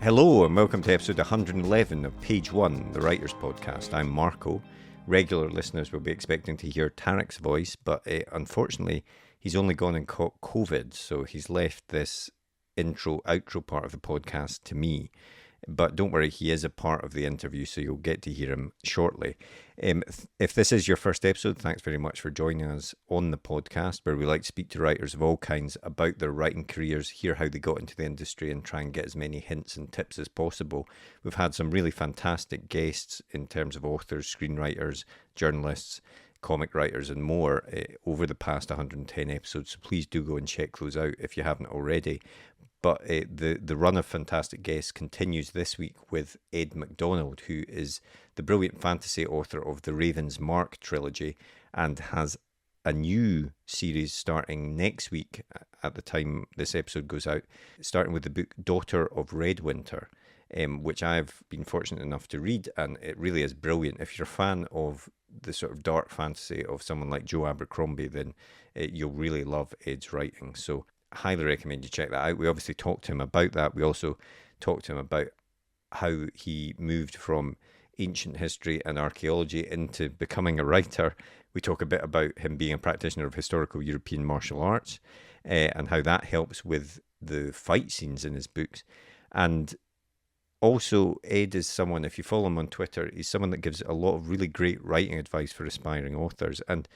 Hello and welcome to episode 111 of Page One, the Writers' Podcast. I'm Marco. Regular listeners will be expecting to hear Tarek's voice, but unfortunately he's only gone and caught COVID, so he's left this outro part of the podcast to me. But don't worry, he is a part of the interview, so you'll get to hear him shortly. If this is your first episode, thanks very much for joining us on the podcast, where we like to speak to writers of all kinds about their writing careers, hear how they got into the industry, and try and get as many hints and tips as possible. We've had some really fantastic guests in terms of authors, screenwriters, journalists, comic writers, and more over the past 110 episodes, so please do go and check those out if you haven't already. But the run of fantastic guests continues this week with Ed McDonald, who is the brilliant fantasy author of the RAVENCRY trilogy and has a new series starting next week at the time this episode goes out, starting with the book Daughter of Redwinter, which I've been fortunate enough to read, and it really is brilliant. If you're a fan of the sort of dark fantasy of someone like Joe Abercrombie, then you'll really love Ed's writing. So highly recommend you check that out. We obviously talked to him about that. We also talked to him about how he moved from ancient history and archaeology into becoming a writer. We talk a bit about him being a practitioner of historical European martial arts and how that helps with the fight scenes in his books. And also, Ed is someone, if you follow him on Twitter, he's someone that gives a lot of really great writing advice for aspiring authors. And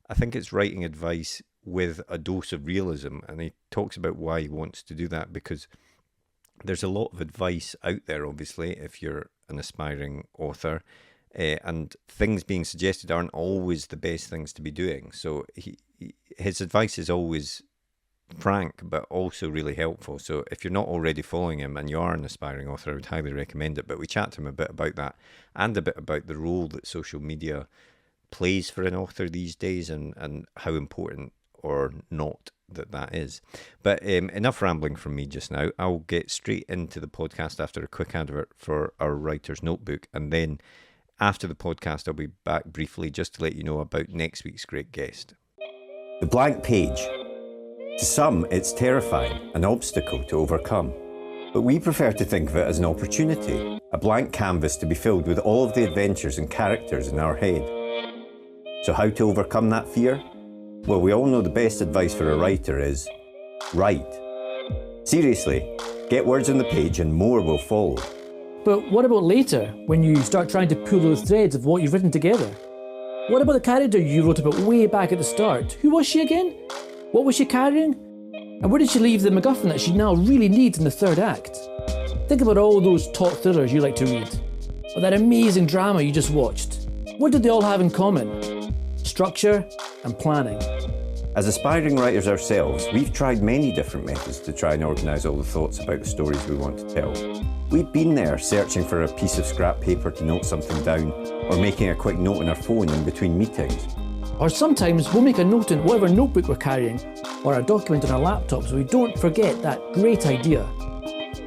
I think it's writing advice with a dose of realism, and he talks about why he wants to do that, because there's a lot of advice out there, obviously, if you're an aspiring author, and things being suggested aren't always the best things to be doing. So his advice is always frank, but also really helpful. So if you're not already following him and you are an aspiring author, I would highly recommend it. But we chat to him a bit about that, and a bit about the role that social media plays for an author these days, and how important or not that is. But enough rambling from me just now. I'll get straight into the podcast after a quick advert for our writer's notebook, and then after the podcast I'll be back briefly just to let you know about next week's great guest. The blank page. To some it's terrifying, an obstacle to overcome, but we prefer to think of it as an opportunity, a blank canvas to be filled with all of the adventures and characters in our head. So how to overcome that fear? Well, we all know the best advice for a writer is write. Seriously, get words on the page and more will follow. But what about later, when you start trying to pull those threads of what you've written together? What about the character you wrote about way back at the start? Who was she again? What was she carrying? And where did she leave the MacGuffin that she now really needs in the third act? Think about all those top thrillers you like to read, or that amazing drama you just watched. What did they all have in common? Structure and planning. As aspiring writers ourselves, we've tried many different methods to try and organise all the thoughts about the stories we want to tell. We've been there searching for a piece of scrap paper to note something down, or making a quick note on our phone in between meetings. Or sometimes we'll make a note in whatever notebook we're carrying, or a document on our laptop so we don't forget that great idea.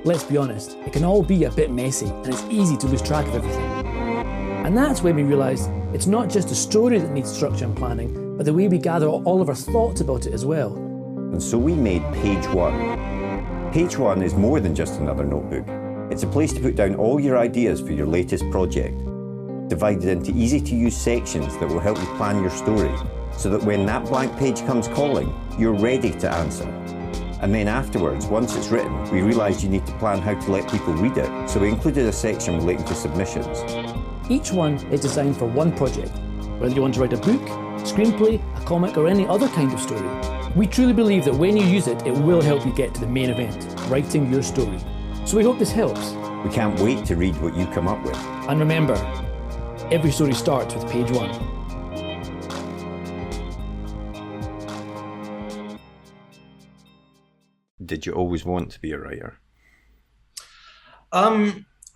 Let's be honest, it can all be a bit messy and it's easy to lose track of everything. And that's when we realise it's not just the story that needs structure and planning, but the way we gather all of our thoughts about it as well. And so we made Page One. Page One is more than just another notebook. It's a place to put down all your ideas for your latest project, divided into easy-to-use sections that will help you plan your story, so that when that blank page comes calling, you're ready to answer. And then afterwards, once it's written, we realised you need to plan how to let people read it, so we included a section relating to submissions. Each one is designed for one project, whether you want to write a book, screenplay, a comic, or any other kind of story. We truly believe that when you use it, it will help you get to the main event, writing your story. So we hope this helps. We can't wait to read what you come up with. And remember, every story starts with page one. Did you always want to be a writer?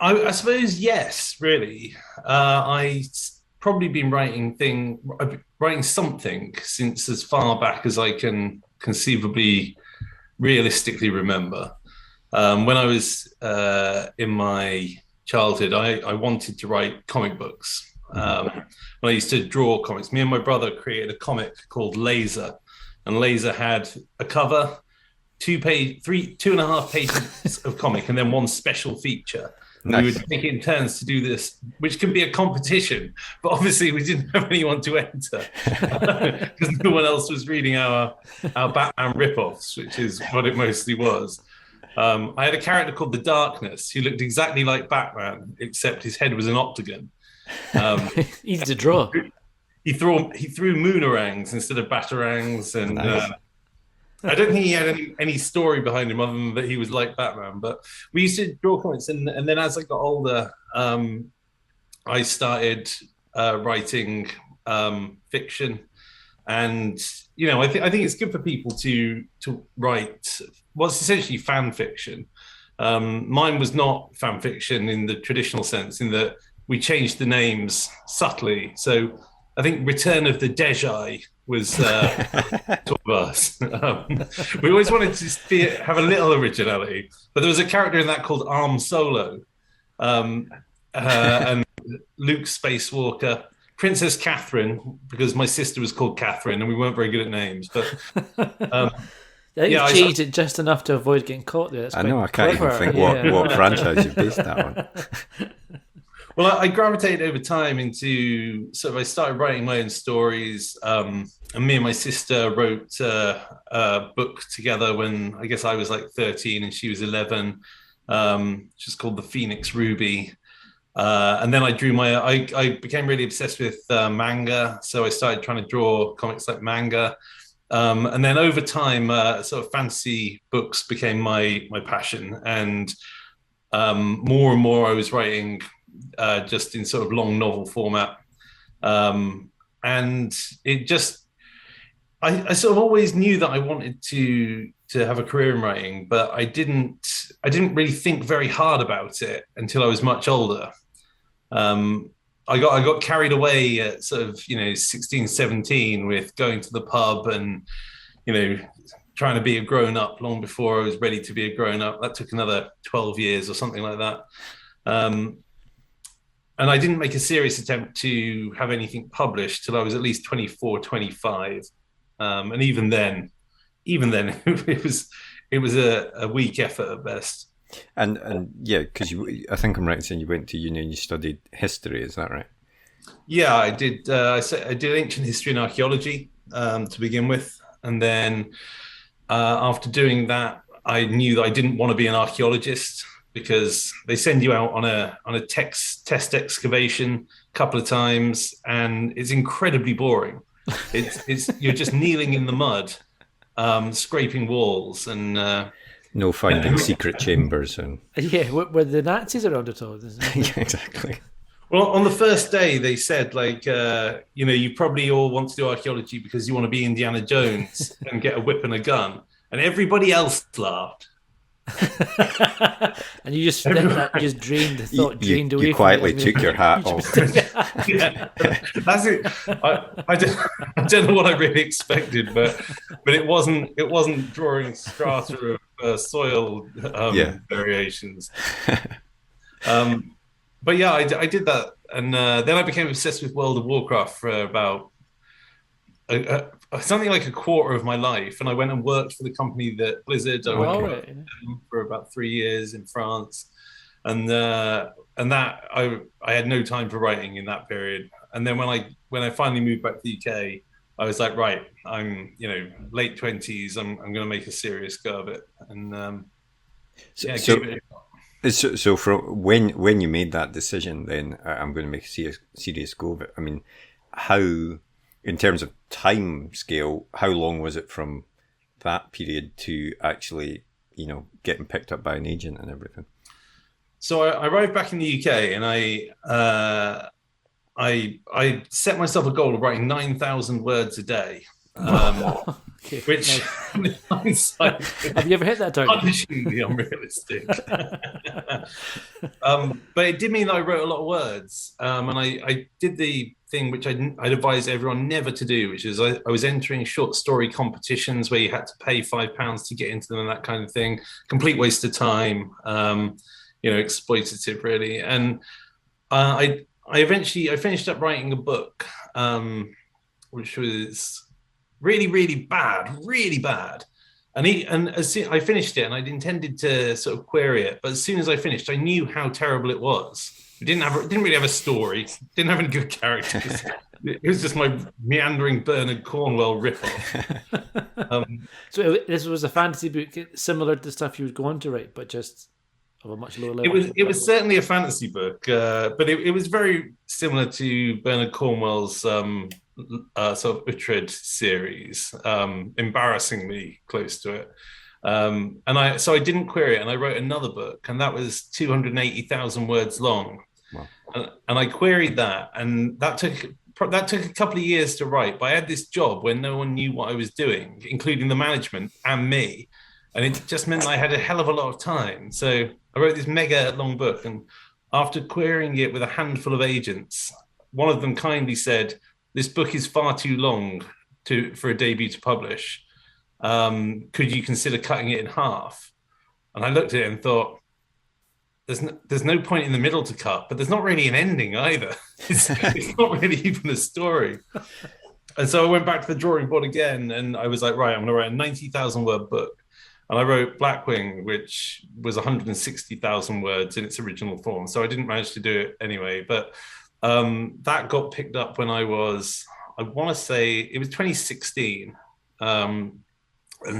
I suppose yes, really. I probably been writing something since as far back as I can conceivably, realistically remember. When I was in my childhood, I wanted to write comic books. When I used to draw comics, me and my brother created a comic called Laser, and Laser had a cover 2.5 pages of comic and then one special feature. Nice. We would take it in turns to do this, which can be a competition, but obviously we didn't have anyone to enter because no one else was reading our Batman ripoffs, which is what it mostly was. I had a character called the Darkness who looked exactly like Batman, except his head was an octagon. Easy to draw. He threw moonerangs instead of batarangs, and nice. I don't think he had any story behind him other than that he was like Batman. But we used to draw comics, and then as I got older, I started writing fiction, and I think it's good for people to write what's essentially fan fiction. Mine was not fan fiction in the traditional sense, in that we changed the names subtly. So I think Return of the Dejai was two of us. We always wanted to have a little originality, but there was a character in that called Arm Solo, and Luke Spacewalker, Princess Catherine, because my sister was called Catherine, and we weren't very good at names. But you cheated just enough to avoid getting caught there. I know. I can't even think what franchise you based that on. Well, I gravitated over time into I started writing my own stories. And me and my sister wrote a book together when I guess I was like 13 and she was 11, which is called The Phoenix Ruby. And then I became really obsessed with manga. So I started trying to draw comics like manga. And then over time, sort of fantasy books became my passion. And more and more I was writing just in sort of long novel format. And it just, I sort of always knew that I wanted to have a career in writing, but I didn't really think very hard about it until I was much older. I got carried away at sort of, 16, 17 with going to the pub and, trying to be a grown up long before I was ready to be a grown up. That took another 12 years or something like that. And I didn't make a serious attempt to have anything published till I was at least 24, 25. And even then, it was a weak effort at best. And yeah, because I think I'm right in saying you went to uni and you studied history. Is that right? Yeah, I did. I did ancient history and archaeology to begin with, and then after doing that, I knew that I didn't want to be an archaeologist because they send you out on a test excavation a couple of times, and it's incredibly boring. It's you're just kneeling in the mud, scraping walls, and no finding secret chambers and were the Nazis around at all? Yeah, exactly. Well, on the first day, they said, you probably all want to do archaeology because you want to be Indiana Jones and get a whip and a gun. And everybody else laughed. And you just drained the thought, drained away. You quietly took your hat off. Yeah, that's it. I don't know what I really expected, but it wasn't drawing strata of soil variations. But yeah, I did that, and then I became obsessed with World of Warcraft for about something like a quarter of my life, and I went and worked for the company that Blizzard. I worked for about 3 years in France, and that I had no time for writing in that period. And then when I finally moved back to the UK, I was like, right, I'm late 20s. I'm going to make a serious go of it, and So from when you made that decision, then I'm going to make a serious go of it. I mean, how, in terms of time scale, how long was it from that period to actually, getting picked up by an agent and everything? So I arrived back in the UK, and I set myself a goal of writing 9,000 words a day. Which hindsight, have you ever hit that target? Punishingly unrealistic. But it did mean that I wrote a lot of words, and I did the thing which I'd advise everyone never to do, which is I was entering short story competitions where you had to pay £5 to get into them and that kind of thing. Complete waste of time, exploitative really. And I finished up writing a book, which was really, really bad. And as soon I finished it, and I'd intended to sort of query it, but as soon as I finished, I knew how terrible it was. It didn't really have a story, didn't have any good characters. It was just my meandering Bernard Cornwell ripoff. So this was a fantasy book similar to the stuff you would go on to write, but just of a much lower level. It was certainly a fantasy book, but it was very similar to Bernard Cornwell's sort of Uhtred series, embarrassingly close to it. So I didn't query it, and I wrote another book, and that was 280,000 words long. Wow. And I queried that, and that took a couple of years to write. But I had this job when no one knew what I was doing, including the management and me, and it just meant I had a hell of a lot of time. So I wrote this mega long book, and after querying it with a handful of agents, one of them kindly said, "This book is far too long for a debut to publish. Could you consider cutting it in half?" And I looked at it and thought, there's no point in the middle to cut, but there's not really an ending either. It's not really even a story. And so I went back to the drawing board again, and I was like, right, I'm going to write a 90,000 word book. And I wrote Blackwing, which was 160,000 words in its original form. So I didn't manage to do it anyway. But that got picked up when I want to say it was 2016. And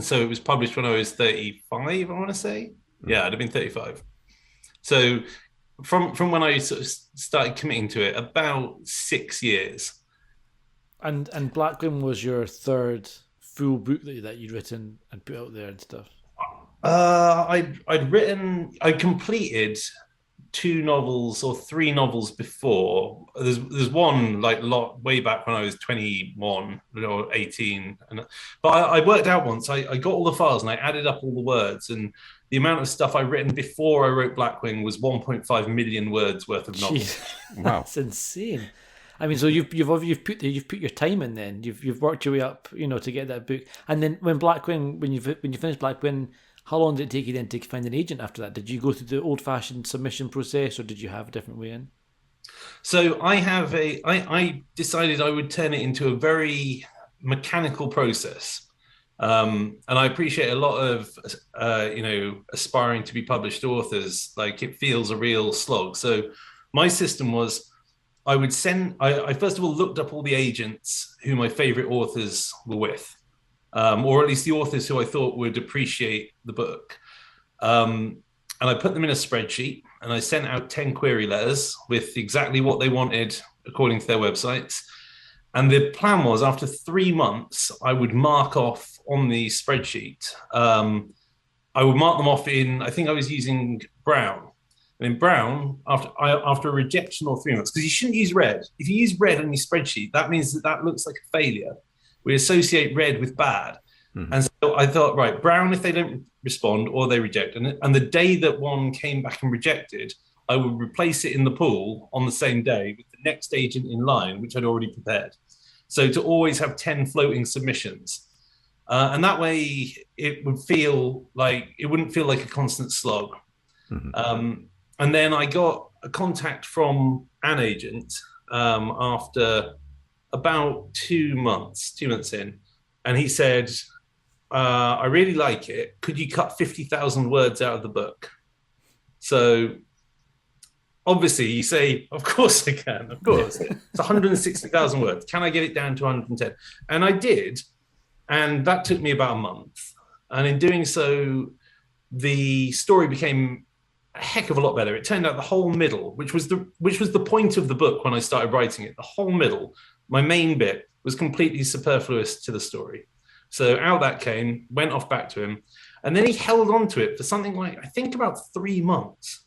so it was published when I was 35, I want to say. Yeah, I'd have been 35. So from when I sort of started committing to it, about 6 years. And Blackwing was your third full book that you'd written and put out there and stuff. I completed 2 novels or 3 novels before. There's one way back when I was 21 or 18. But I worked out once. I got all the files and I added up all the words, and the amount of stuff I'd written before I wrote Blackwing was 1.5 million words worth of novels. Jeez. Wow, that's insane. I mean, so you've put your time in. Then you've worked your way up, to get that book. And then when you finished Blackwing, how long did it take you then to find an agent after that? Did you go through the old-fashioned submission process, or did you have a different way in? So I decided I would turn it into a very mechanical process. And I appreciate a lot of, aspiring to be published authors. Like, it feels a real slog. So my system was, I first of all looked up all the agents who my favorite authors were with, or at least the authors who I thought would appreciate the book. And I put them in a spreadsheet, and I sent out 10 query letters with exactly what they wanted according to their websites. And the plan was, after 3 months, I would mark off on the spreadsheet. I would mark them off in, I think I was using brown. And in brown, after a rejection or 3 months, because you shouldn't use red. If you use red on your spreadsheet, that means that looks like a failure. We associate red with bad. Mm-hmm. And so I thought, right, brown if they don't respond or they reject. And the day that one came back and rejected, I would replace it in the pool on the same day with the next agent in line, which I'd already prepared. So to always have 10 floating submissions. And that way it wouldn't feel like a constant slog. Mm-hmm. And then I got a contact from an agent after about 2 months in. And he said, I really like it. Could you cut 50,000 words out of the book? So obviously you say, of course I can, of course. It's 160,000 words. Can I get it down to 110? And I did. And that took me about a month. And in doing so, the story became a heck of a lot better. It turned out the whole middle, which was the point of the book when I started writing it, the whole middle, my main bit, was completely superfluous to the story. So out that came, went off back to him, and then he held on to it for something like, I think, about 3 months.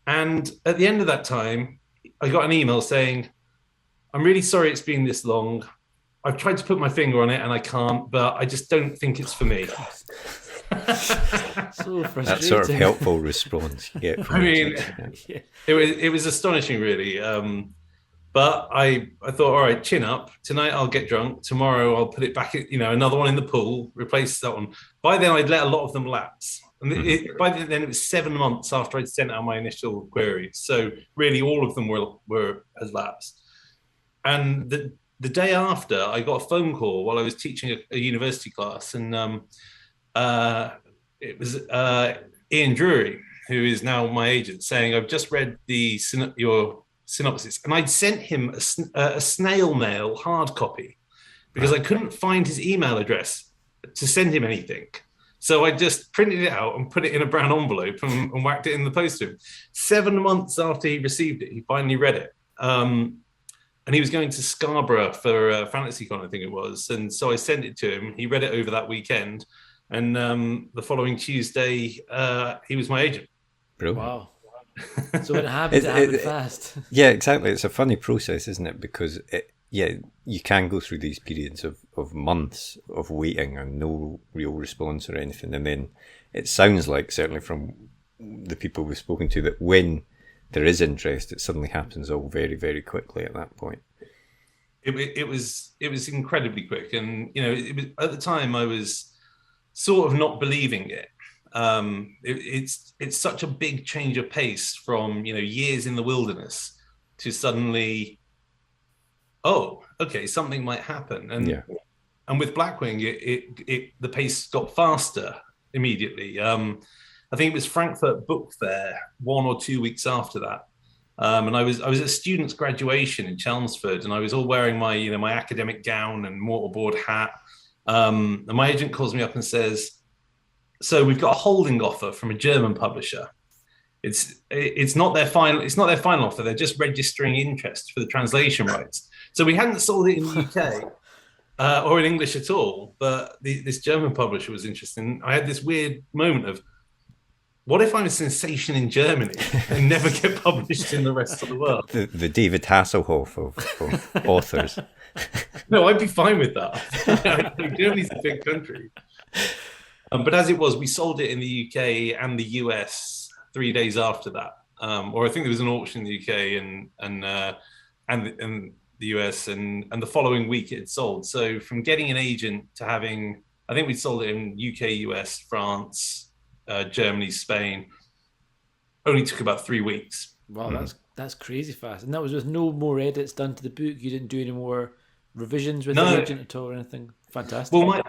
And at the end of that time, I got an email saying, I'm really sorry it's been this long. I've tried to put my finger on it and I can't, but I just don't think it's for me. So frustrating. That sort of helpful response you get from it was astonishing, really. But I thought, all right, chin up. Tonight I'll get drunk. Tomorrow I'll put it back, another one in the pool, replace that one. By then I'd let a lot of them lapse. And by then it was 7 months after I'd sent out my initial queries. So really all of them had lapsed. And the day after, I got a phone call while I was teaching a university class. And it was Ian Drury, who is now my agent, saying, I've just read your synopsis. And I'd sent him a snail mail hard copy because I couldn't find his email address to send him anything. So I just printed it out and put it in a brown envelope and whacked it in the post to him. 7 months after he received it, he finally read it. And he was going to Scarborough for FantasyCon, I think it was. And so I sent it to him. He read it over that weekend. And the following Tuesday, he was my agent. Brilliant. Wow. So when it happened, it happened fast. Yeah, exactly. It's a funny process, isn't it? Because you can go through these periods of months of waiting and no real response or anything. And then it sounds like, certainly from the people we've spoken to, that when there is interest, it suddenly happens all very, very quickly at that point. It was incredibly quick. And, it was, at the time I was sort of not believing it. It's such a big change of pace from, years in the wilderness to suddenly, oh, okay, something might happen. And with Blackwing, the pace got faster immediately. I think it was Frankfurt Book Fair 1 or 2 weeks after that. And I was at students' graduation in Chelmsford, and I was all wearing my, my academic gown and mortarboard hat. And my agent calls me up and says, so we've got a holding offer from a German publisher. It's not their final offer. They're just registering interest for the translation rights. So we hadn't sold it in the UK or in English at all, but this German publisher was interested. And I had this weird moment of, what if I'm a sensation in Germany and never get published in the rest of the world? The David Hasselhoff of authors. No, I'd be fine with that. Germany's a big country. But as it was, we sold it in the UK and the US 3 days after that. Or I think there was an auction in the UK and the US, and the following week it had sold. So from getting an agent to having, I think we sold it in UK, US, France, Germany, Spain, only took about 3 weeks. Wow, that's crazy fast. And that was with no more edits done to the book. You didn't do any more revisions with the agent at all or anything. Fantastic. Well,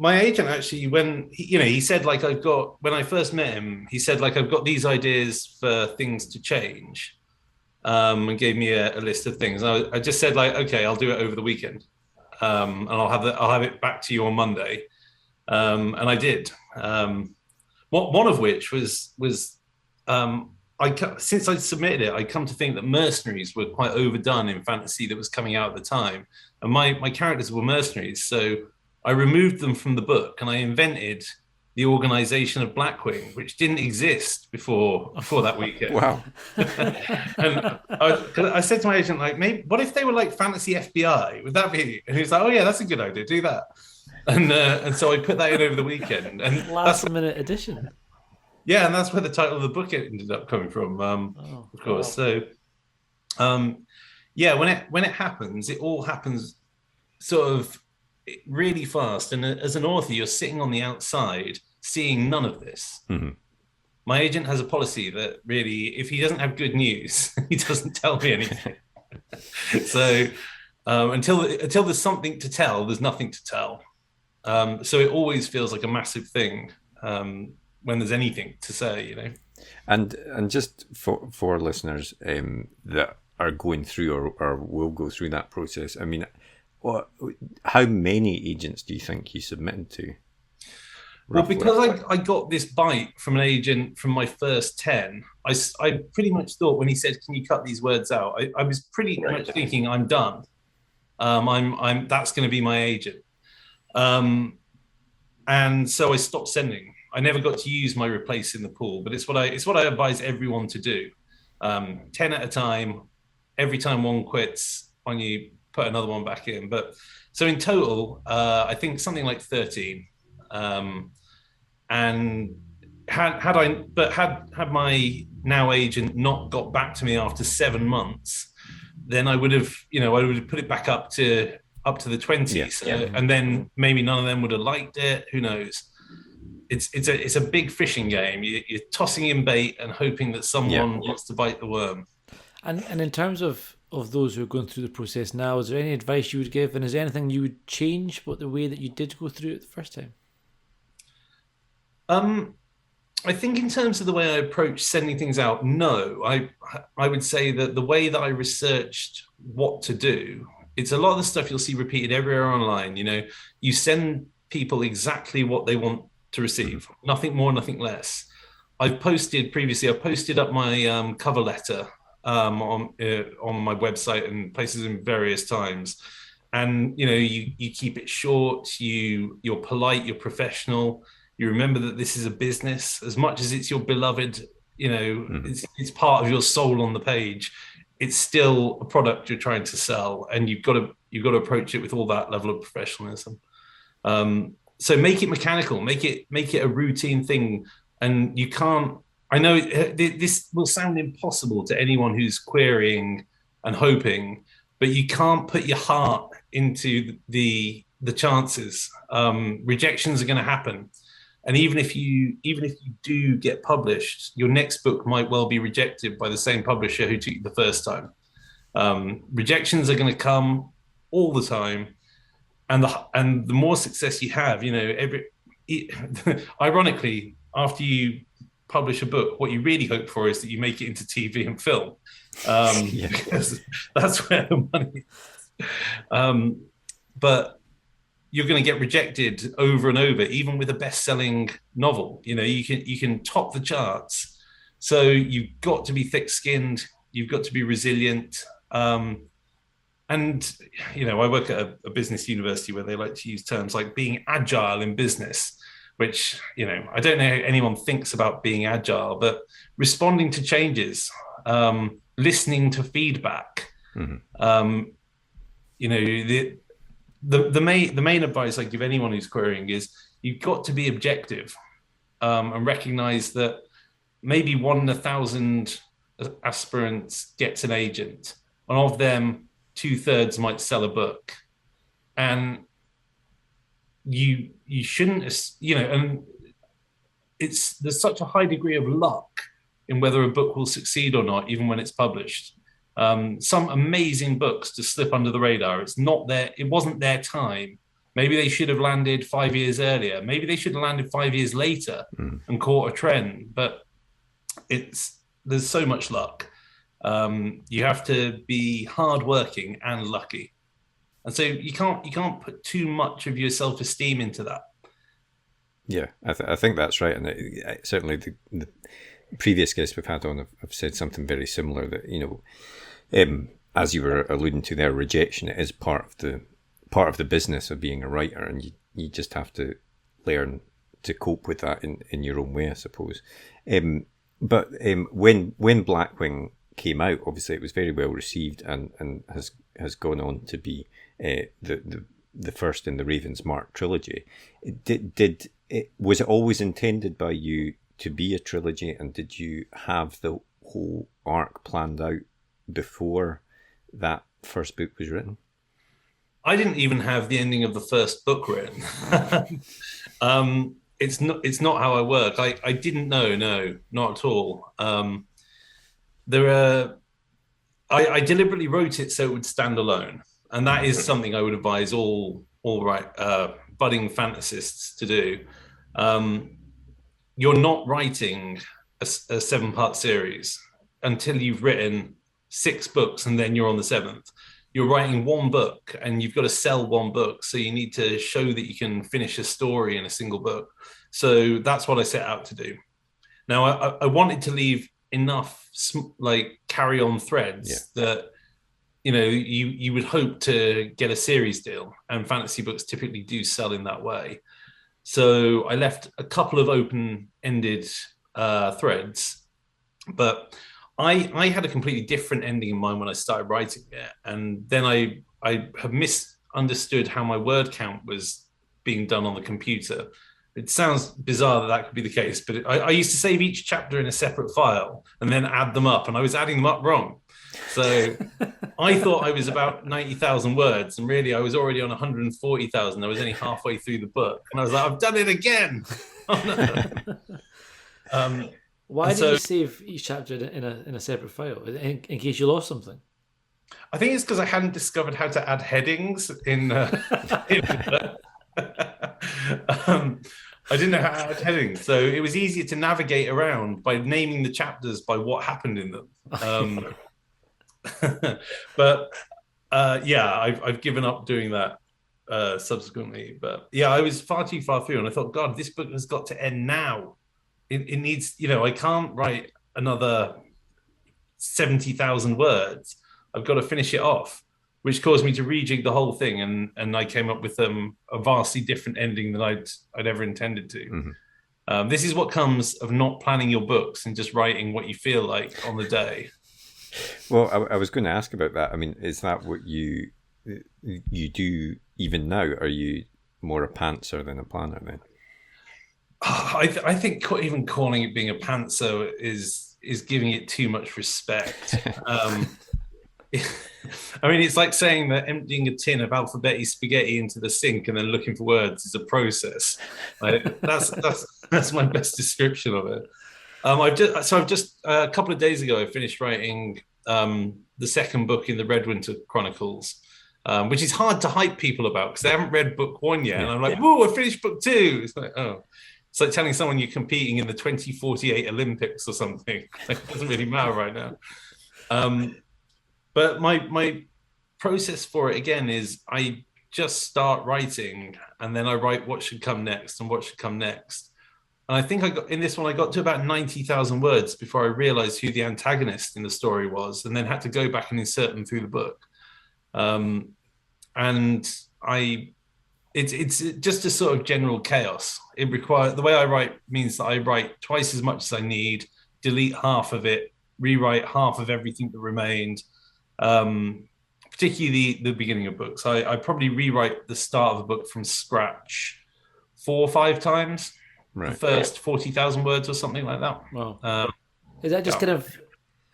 my agent actually, when he said, like, when I first met him, he said, like, I've got these ideas for things to change, and gave me a list of things. I just said, like, okay, I'll do it over the weekend, and I'll have it back to you on Monday, and I did. One of which was since I submitted it, I come to think that mercenaries were quite overdone in fantasy that was coming out at the time, and my characters were mercenaries, so I removed them from the book and I invented the organization of Blackwing, which didn't exist before that weekend. Wow. And I said to my agent, like, maybe what if they were like fantasy FBI? Would that be? And he was like, oh yeah, that's a good idea. Do that. And so I put that in over the weekend. And last minute edition. Yeah, and that's where the title of the book ended up coming from, of course. So, yeah, when it happens, it all happens sort of really fast. And as an author, you're sitting on the outside seeing none of this. Mm-hmm. My agent has a policy that really, if he doesn't have good news, he doesn't tell me anything. So until there's something to tell, there's nothing to tell. So it always feels like a massive thing when there's anything to say, And just for listeners that are going through or will go through that process, I mean, how many agents do you think you submitted to? Roughly? Well, because I got this bite from an agent from my first 10, I pretty much thought when he said, "Can you cut these words out?" I was pretty much thinking, "I'm done. That's going to be my agent." And so I stopped sending. I never got to use my replace in the pool, but it's what I advise everyone to do. 10 at a time. Every time one quits, when you put another one back in. But so in total, I think something like 13. And had my now agent not got back to me after 7 months, then I would have put it back up to the 20s, and then maybe none of them would have liked it. Who knows? It's a big fishing game. You're tossing in bait and hoping that someone wants to bite the worm. And in terms of those who are going through the process now, is there any advice you would give, and is there anything you would change about the way that you did go through it the first time? I think in terms of the way I approach sending things out, no. I would say that the way that I researched what to do, it's a lot of the stuff you'll see repeated everywhere online. You send people exactly what they want to receive, nothing more, nothing less. I've posted up my cover letter on my website and places in various times. And you keep it short, you're polite, you're professional. You remember that this is a business. As much as it's your beloved, it's part of your soul on the page. It's still a product you're trying to sell, and you've got to approach it with all that level of professionalism. So make it mechanical, make it a routine thing, and you can't. I know this will sound impossible to anyone who's querying and hoping, but you can't put your heart into the chances. Rejections are going to happen. And even if you do get published, your next book might well be rejected by the same publisher who took you the first time. Rejections are going to come all the time, and the more success you have, ironically, after you publish a book, what you really hope for is that you make it into TV and film, because that's where the money is. But you're going to get rejected over and over, even with a best-selling novel. You can top the charts. So you've got to be thick-skinned. You've got to be resilient. And I work at a business university where they like to use terms like being agile in business, which, I don't know how anyone thinks about being agile, but responding to changes, listening to feedback. Mm-hmm. The main advice I give anyone who's querying is you've got to be objective, and recognize that maybe 1 in 1,000 aspirants gets an agent, and of them 2/3 might sell a book, and you shouldn't, and there's such a high degree of luck in whether a book will succeed or not, even when it's published. Some amazing books to slip under the radar. It wasn't their time. Maybe they should have landed 5 years earlier. Maybe they should have landed 5 years later and caught a trend. But there's so much luck. You have to be hardworking and lucky. And so you can't put too much of your self-esteem into that. Yeah, I think that's right. And certainly the previous guests we've had on have said something very similar, that, as you were alluding to there, rejection is part of the business of being a writer, and you just have to learn to cope with that in your own way, I suppose. But when Blackwing came out, obviously it was very well received and has gone on to be the first in the Ravensmark trilogy. Was it always intended by you to be a trilogy, and did you have the whole arc planned out before that first book was written? I didn't even have the ending of the first book written. It's not how I work. I didn't know, no, not at all. I deliberately wrote it so it would stand alone, and that is something I would advise all budding fantasists to do. You're not writing a 7-part series until you've written 6 books, and then you're on the 7th. You're writing one book, and you've got to sell one book. So you need to show that you can finish a story in a single book. So that's what I set out to do. Now, I wanted to leave enough carry-on threads that, you would hope to get a series deal, and fantasy books typically do sell in that way. So I left a couple of open-ended threads, but I had a completely different ending in mind when I started writing it. And then I have misunderstood how my word count was being done on the computer. It sounds bizarre that could be the case, but I used to save each chapter in a separate file and then add them up, and I was adding them up wrong. So I thought I was about 90,000 words, and really I was already on 140,000. I was only halfway through the book, and I was like, I've done it again. Oh, no. Why did you save each chapter in a separate file, in case you lost something? I think it's because I hadn't discovered how to add headings in I didn't know how to add headings, so it was easier to navigate around by naming the chapters by what happened in them. But I've given up doing that subsequently. But yeah, I was far too far through, and I thought, God, this book has got to end now. It needs, I can't write another 70,000 words. I've got to finish it off, which caused me to rejig the whole thing, and I came up with a vastly different ending than I'd ever intended to. Mm-hmm. This is what comes of not planning your books and just writing what you feel like on the day. Well, I was going to ask about that. I mean, is that what you do even now? Are you more a pantser than a planner then? I think even calling it being a pantser is giving it too much respect. I mean, it's like saying that emptying a tin of alphabeti spaghetti into the sink and then looking for words is a process. That's my best description of it. I've just a couple of days ago I finished writing the second book in the Redwinter Chronicles, which is hard to hype people about because they haven't read book one yet. And I'm like, whoa, I finished book two. It's like, oh. It's like telling someone you're competing in the 2048 Olympics or something. It doesn't really matter right now. But my process for it, again, is I just start writing and then I write what should come next and what should come next. And I think I got to about 90,000 words before I realized who the antagonist in the story was, and then had to go back and insert them through the book. It's just a sort of general chaos. The way I write means that I write twice as much as I need, delete half of it, rewrite half of everything that remained. Particularly the beginning of books. I probably rewrite the start of a book from scratch 4 or 5 times. Right. The first 40,000 words or something like that. Wow. Is that just kind of,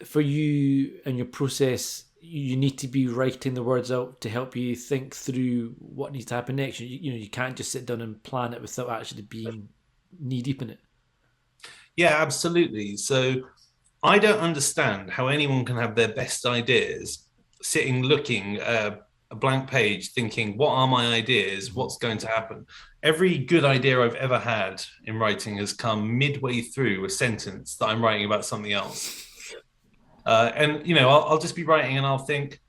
for you and your process, you need to be writing the words out to help you think through what needs to happen next? You can't just sit down and plan it without actually being knee deep in it. Yeah, absolutely. So I don't understand how anyone can have their best ideas sitting looking at a blank page thinking, what are my ideas? What's going to happen? Every good idea I've ever had in writing has come midway through a sentence that I'm writing about something else. I'll just be writing and I'll think,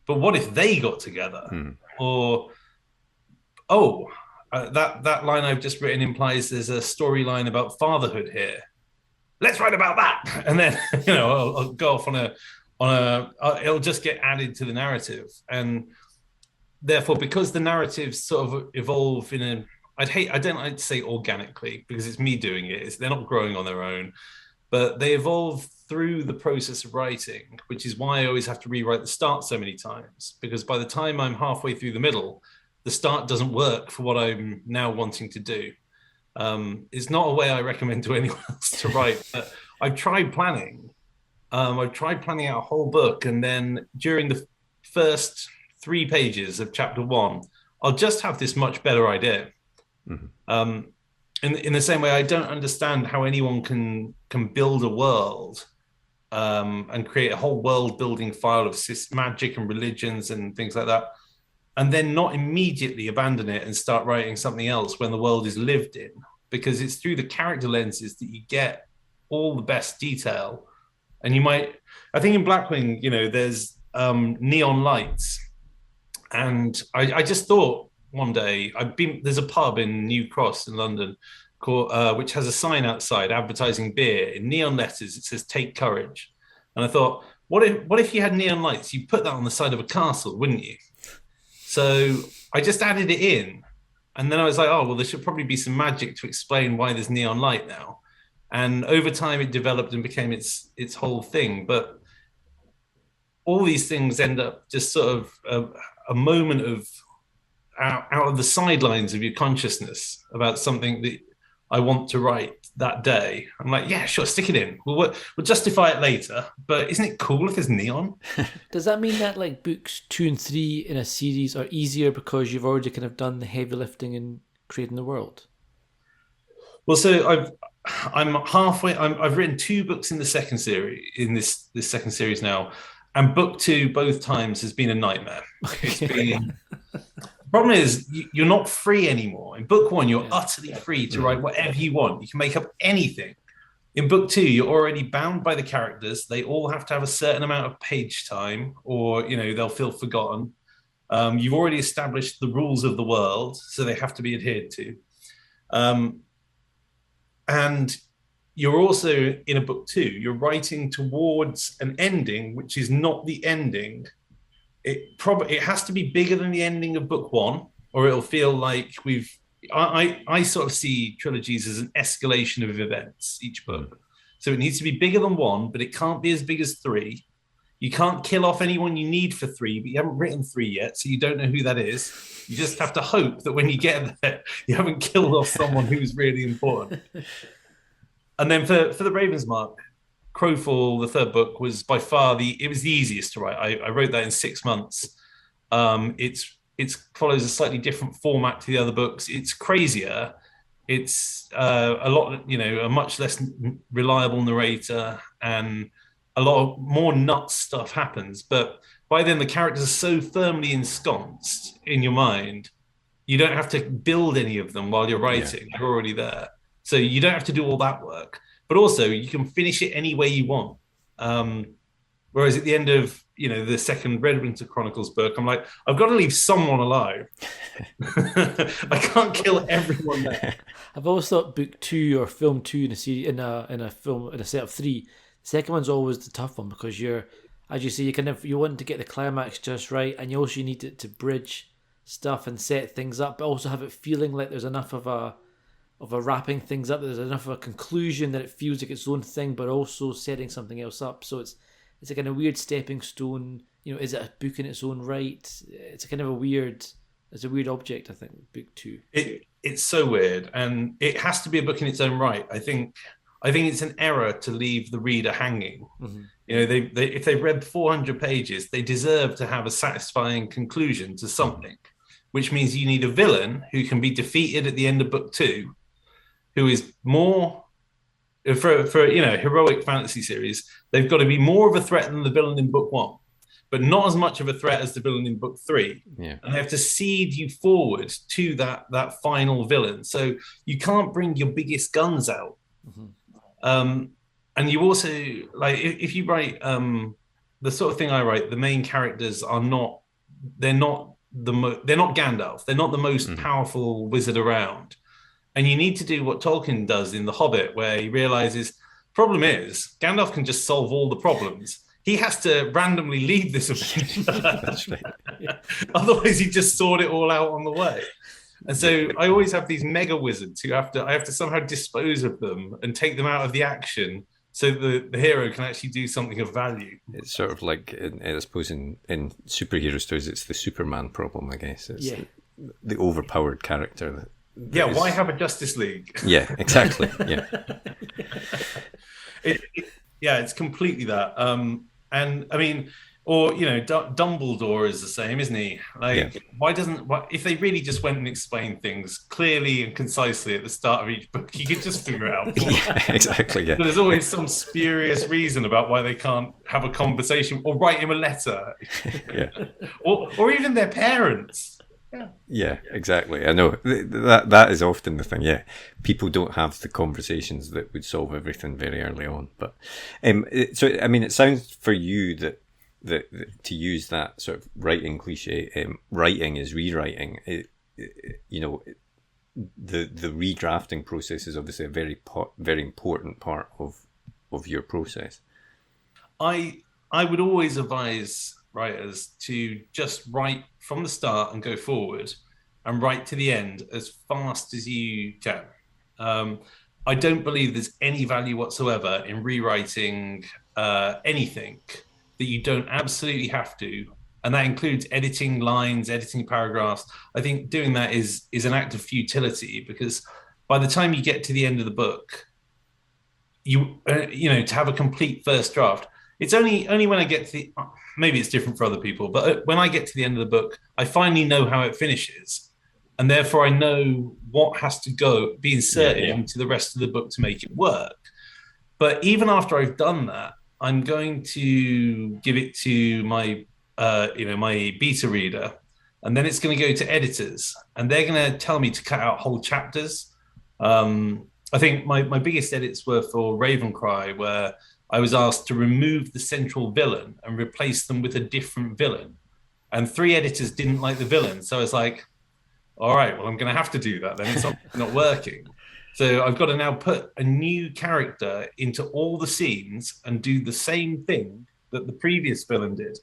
but what if they got together? Or, that line I've just written implies there's a storyline about fatherhood here. Let's write about that. And then, I'll go off it'll just get added to the narrative. And therefore, because the narratives sort of evolve I don't like to say organically because it's me doing it. They're not growing on their own, but they evolve through the process of writing, which is why I always have to rewrite the start so many times, because by the time I'm halfway through the middle, the start doesn't work for what I'm now wanting to do. It's not a way I recommend to anyone else to write. But I've tried planning. I've tried planning out a whole book, and then during the first 3 pages of chapter 1, I'll just have this much better idea. Mm-hmm. In the same way, I don't understand how anyone can build a world and create a whole world-building file of magic and religions and things like that, and then not immediately abandon it and start writing something else when the world is lived in, because it's through the character lenses that you get all the best detail. And I think in Blackwing, there's neon lights. And I just thought one day, there's a pub in New Cross in London which has a sign outside advertising beer in neon letters. It says "Take courage," and I thought, what if you had neon lights? You put that on the side of a castle, wouldn't you? So I just added it in, and then I was like, oh well, there should probably be some magic to explain why there's neon light now. And over time, it developed and became its whole thing. But all these things end up just sort of a moment of out of the sidelines of your consciousness about something that I want to write that day. I'm like, yeah, sure, stick it in. We'll justify it later. But isn't it cool if there's neon? Does that mean that like books 2 and 3 in a series are easier because you've already kind of done the heavy lifting in creating the world? Well, so I'm halfway. I've written 2 books in the second series, in this second series now, and book 2 both times has been a nightmare. It's been problem is you're not free anymore. In book one, you're utterly free to write whatever you want. You can make up anything. In book two, you're already bound by the characters. They all have to have a certain amount of page time, or they'll feel forgotten. You've already established the rules of the world, so they have to be adhered to. And you're also, in a book two, you're writing towards an ending, which is not the ending. It has to be bigger than the ending of book one, or it'll feel like I sort of see trilogies as an escalation of events, each book. So it needs to be bigger than one, but it can't be as big as three. You can't kill off anyone you need for three, but you haven't written three yet, so you don't know who that is. You just have to hope that when you get there, you haven't killed off someone who's really important. And then for the Raven's Mark, CROWFALL, the third book, was by far the easiest to write. I wrote that in 6 months. It follows a slightly different format to the other books. It's crazier. It's a much less reliable narrator, and a lot more nuts stuff happens. But by then, the characters are so firmly ensconced in your mind, you don't have to build any of them while you're writing. They're already there. So you don't have to do all that work. But also, you can finish it any way you want. Whereas at the end of the second Redwinter Chronicles book, I'm like, I've got to leave someone alive. I can't kill everyone there. I've always thought book two or film two in a series, in a set of three, the second one's always the tough one, because you're, as you say, you want to get the climax just right, and you also need it to bridge stuff and set things up, but also have it feeling like there's enough of a wrapping things up, there's enough of a conclusion that it feels like its own thing, but also setting something else up. So it's a kind of weird stepping stone. Is it a book in its own right? It's a kind of a weird object, I think, book two. It's so weird, and it has to be a book in its own right. I think it's an error to leave the reader hanging. Mm-hmm. If they've read 400 pages, they deserve to have a satisfying conclusion to something, which means you need a villain who can be defeated at the end of book two, who is more, for heroic fantasy series, they've got to be more of a threat than the villain in book one, but not as much of a threat as the villain in book three. Yeah. And they have to seed you forward to that final villain. So you can't bring your biggest guns out. Mm-hmm. And you also, like, if you write the sort of thing I write, the main characters are not Gandalf. They're not the most powerful wizard around. And you need to do what Tolkien does in The Hobbit, where he realizes, problem is, Gandalf can just solve all the problems. He has to randomly lead this adventure. That's right. Otherwise, he just sort it all out on the way. And so I always have these mega wizards who I have to somehow dispose of them and take them out of the action, so the hero can actually do something of value. It's sort of like, I suppose, in superhero stories, it's the Superman problem, I guess. It's the overpowered character. Why have a Justice League? Yeah, exactly. Yeah. It's completely that. And I mean, or Dumbledore is the same, isn't he? Like, if they really just went and explained things clearly and concisely at the start of each book, you could just figure it out. Exactly. Yeah. But there's always some spurious reason about why they can't have a conversation or write him a letter. or even their parents. Yeah, exactly. I know that is often the thing. Yeah, people don't have the conversations that would solve everything very early on. But so I mean, it sounds for you that to use that sort of writing cliche, writing is rewriting. The redrafting process is obviously a very important part of your process. I would always advise writers to just write from the start and go forward and write to the end as fast as you can. I don't believe there's any value whatsoever in rewriting anything that you don't absolutely have to. And that includes editing lines, editing paragraphs. I think doing that is an act of futility, because by the time you get to the end of the book, to have a complete first draft, it's only when I get to maybe it's different for other people, but when I get to the end of the book, I finally know how it finishes. And therefore I know what has to be inserted into the rest of the book to make it work. But even after I've done that, I'm going to give it to my, my beta reader and then it's going to go to editors, and they're going to tell me to cut out whole chapters. I think my biggest edits were for RAVENCRY, where I was asked to remove the central villain and replace them with a different villain. And 3 editors didn't like the villain. So I was like, all right, well, I'm going to have to do that then. It's not working. So I've got to now put a new character into all the scenes and do the same thing that the previous villain did.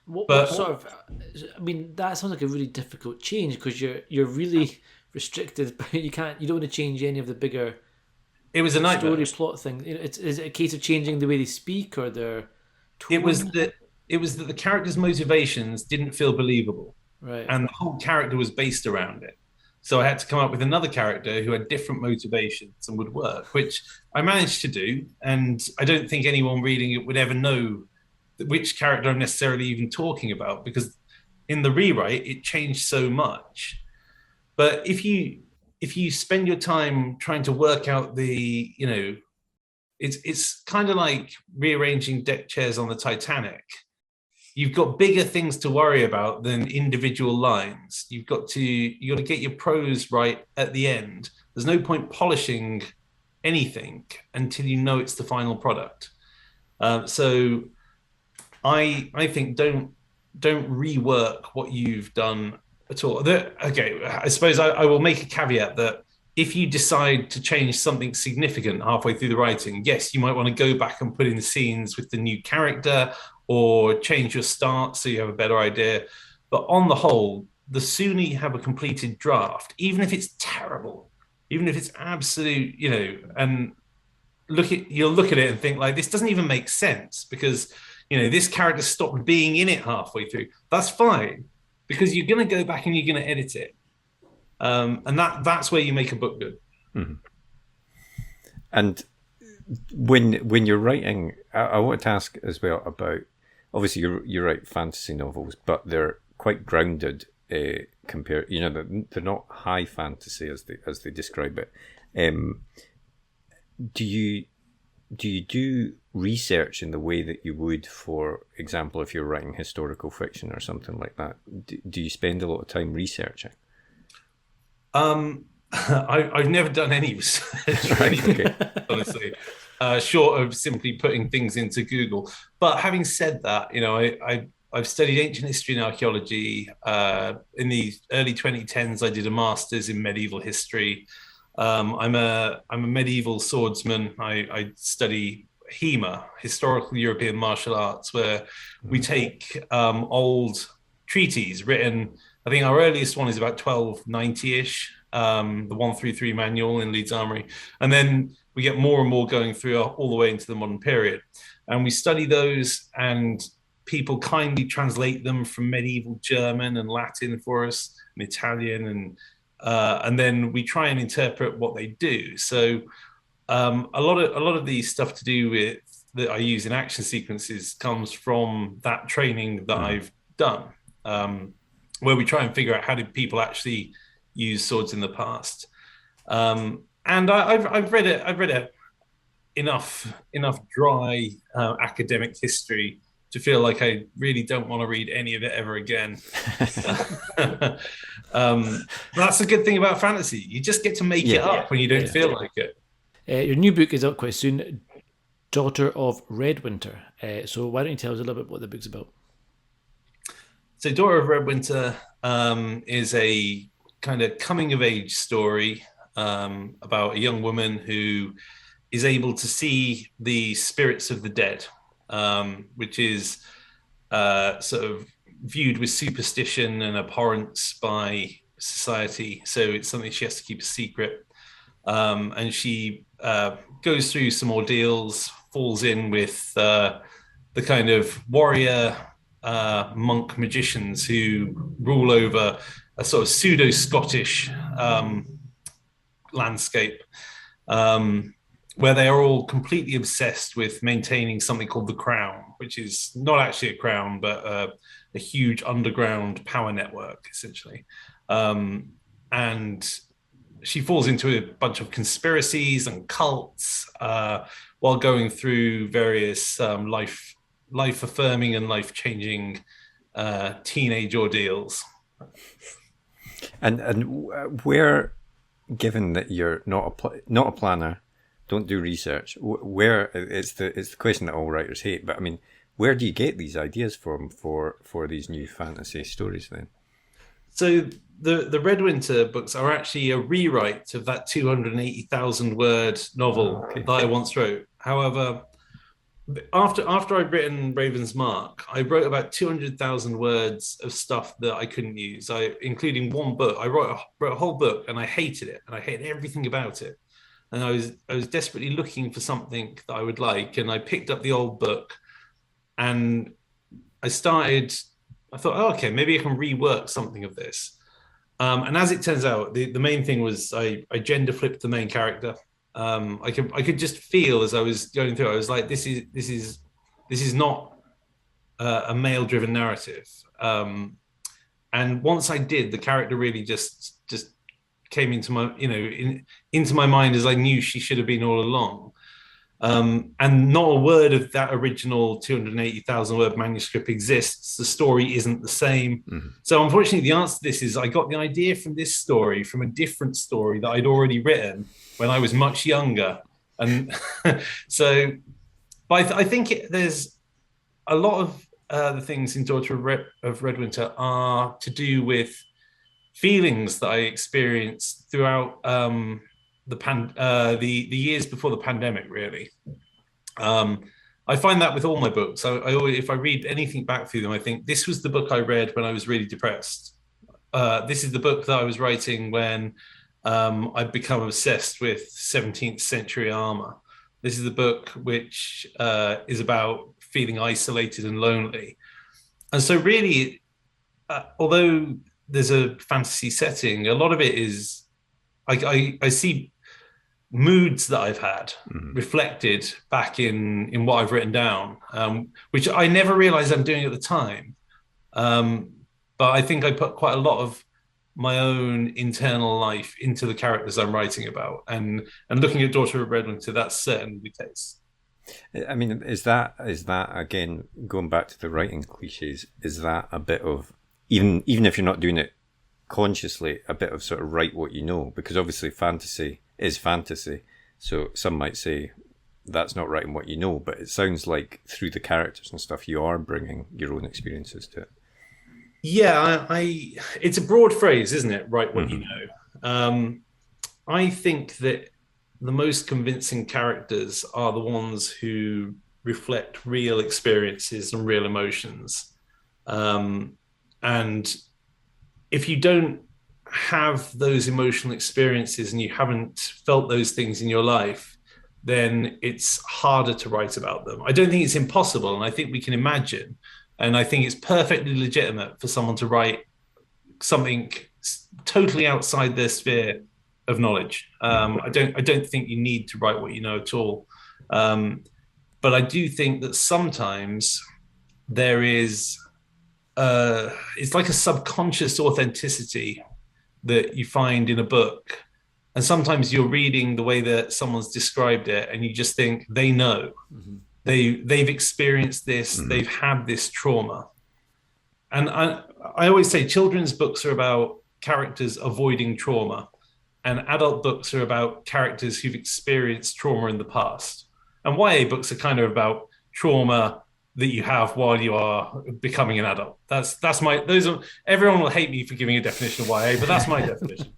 What sort of? I mean, that sounds like a really difficult change, because you're really restricted. You don't want to change any of the bigger. It was a nightmare. Story plot thing. Is it a case of changing the way they speak or their tone? It was that the character's motivations didn't feel believable, right? And the whole character was based around it. So I had to come up with another character who had different motivations and would work, which I managed to do. And I don't think anyone reading it would ever know which character I'm necessarily even talking about, because in the rewrite it changed so much. But if you spend your time trying to work out it's kind of like rearranging deck chairs on the Titanic. You've got bigger things to worry about than individual lines. You got to get your prose right at the end. There's no point polishing anything until you know it's the final product. So I think don't rework what you've done at all. Okay, I suppose I will make a caveat that if you decide to change something significant halfway through the writing, yes, you might want to go back and put in scenes with the new character or change your start so you have a better idea. But on the whole, the sooner you have a completed draft, even if it's terrible, even if it's absolute, and you'll look at it and think, like, this doesn't even make sense because, this character stopped being in it halfway through. That's fine, because you're going to go back and you're going to edit it. And that's where you make a book good. Mm-hmm. And when you're writing, I want to ask as well about, obviously you write fantasy novels, but they're quite grounded compared. They're not high fantasy as they describe it. Do you do research in the way that you would, for example, if you're writing historical fiction or something like that? Do you spend a lot of time researching? I've never done any research, right, okay. Honestly, short of simply putting things into Google. But having said that, I've studied ancient history and archaeology. In the early 2010s, I did a master's in medieval history. I'm a medieval swordsman. I study HEMA, historical European martial arts, where we take old treaties written. I think our earliest one is about 1290-ish, the 133 manual in Leeds Armory. And then we get more and more going through all the way into the modern period. And we study those, and people kindly translate them from medieval German and Latin for us, and Italian, and then we try and interpret what they do. So a lot of the stuff to do with that I use in action sequences comes from that training that I've done, where we try and figure out how did people actually use swords in the past. And I've read enough dry academic history to feel like I really don't want to read any of it ever again. That's a good thing about fantasy. You just get to make it up when you don't feel like it. Your new book is out quite soon, Daughter of Redwinter. So why don't you tell us a little bit what the book's about? So Daughter of Redwinter is a kind of coming-of-age story about a young woman who is able to see the spirits of the dead, which is sort of viewed with superstition and abhorrence by society. So it's something she has to keep a secret. And she goes through some ordeals, falls in with the kind of warrior monk magicians who rule over a sort of pseudo-Scottish landscape, where they are all completely obsessed with maintaining something called the Crown, which is not actually a crown, but a huge underground power network, essentially. And she falls into a bunch of conspiracies and cults while going through various life-affirming and life-changing teenage ordeals. And where, given that you're not a planner, don't do research, where it's the question that all writers hate. But I mean, where do you get these ideas from for these new fantasy stories then? So the Redwinter books are actually a rewrite of that 280,000 word novel that I once wrote. However, after I'd written Raven's Mark, I wrote about 200,000 words of stuff that I couldn't use. Including one book. I wrote a whole book, and I hated it, and I hated everything about it. And I was desperately looking for something that I would like, and I picked up the old book, and I thought, oh, okay, maybe I can rework something of this. And as it turns out, the main thing was I gender flipped the main character. I could just feel as I was going through, I was like, this is not a male driven narrative. And once I did, the character really just came into my, into my mind as I knew she should have been all along. And not a word of that original 280,000 word manuscript exists. The story isn't the same. Mm-hmm. So unfortunately, the answer to this is I got the idea from this story, from a different story that I'd already written when I was much younger. And so, but I think there's a lot of the things in Daughter of Redwinter are to do with feelings that I experienced throughout the years before the pandemic, really. I find that with all my books. I always, if I read anything back through them, I think this was the book I read when I was really depressed. This is the book that I was writing when I'd become obsessed with 17th century armor. This is the book which is about feeling isolated and lonely. And so really, although there's a fantasy setting, a lot of it is, I see moods that I've had reflected back in what I've written down, which I never realized I'm doing at the time. But I think I put quite a lot of my own internal life into the characters I'm writing about. And looking at Daughter of Redwinter, that's certainly the case. I mean, is that again, going back to the writing cliches, is that a bit of, even if you're not doing it consciously, a bit of sort of write what you know? Because obviously fantasy is fantasy, so some might say that's not writing what you know, but it sounds like through the characters and stuff you are bringing your own experiences to it. Yeah, it's a broad phrase, isn't it? Write what you know. I think that the most convincing characters are the ones who reflect real experiences and real emotions. And if you don't have those emotional experiences and you haven't felt those things in your life, then it's harder to write about them. I don't think it's impossible, and I think we can imagine, and I think it's perfectly legitimate for someone to write something totally outside their sphere of knowledge. I don't think you need to write what you know at all. But I do think that sometimes there is it's like a subconscious authenticity that you find in a book. And sometimes you're reading the way that someone's described it and you just think they know. Mm-hmm. They've experienced this, they've had this trauma. And I always say children's books are about characters avoiding trauma, and adult books are about characters who've experienced trauma in the past. And YA books are kind of about trauma that you have while you are becoming an adult. That's my, everyone will hate me for giving a definition of YA, but that's my definition.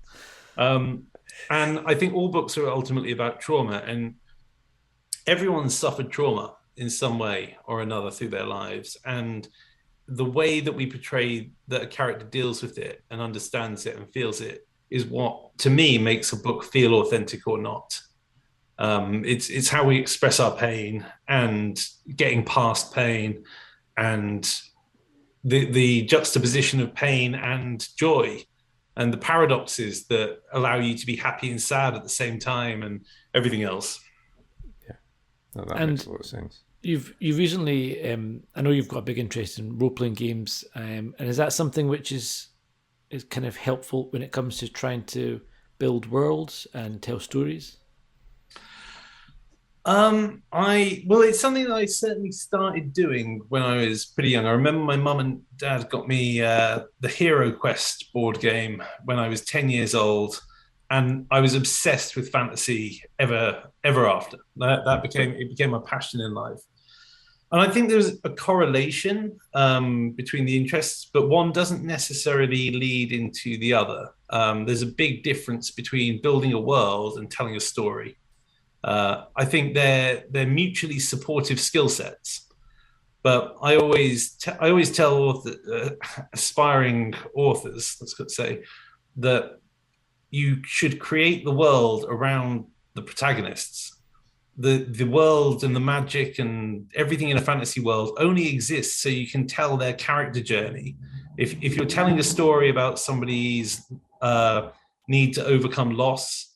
And I think all books are ultimately about trauma, and everyone's suffered trauma in some way or another through their lives. And the way that we portray that a character deals with it and understands it and feels it is what, to me, makes a book feel authentic or not. It's how we express our pain and getting past pain, and the juxtaposition of pain and joy, and the paradoxes that allow you to be happy and sad at the same time, and everything else. Yeah, that makes a lot of sense. You've recently, I know you've got a big interest in role-playing games, and is that something which is kind of helpful when it comes to trying to build worlds and tell stories? It's something that I certainly started doing when I was pretty young. I remember my mum and dad got me the Hero Quest board game when I was 10 years old, and I was obsessed with fantasy ever after. That became my passion in life. And I think there's a correlation between the interests, but one doesn't necessarily lead into the other. There's a big difference between building a world and telling a story. I think they're mutually supportive skill sets. But I always tell aspiring authors, let's say, that you should create the world around the protagonists. The world and the magic and everything in a fantasy world only exists so you can tell their character journey. If you're telling a story about somebody's need to overcome loss,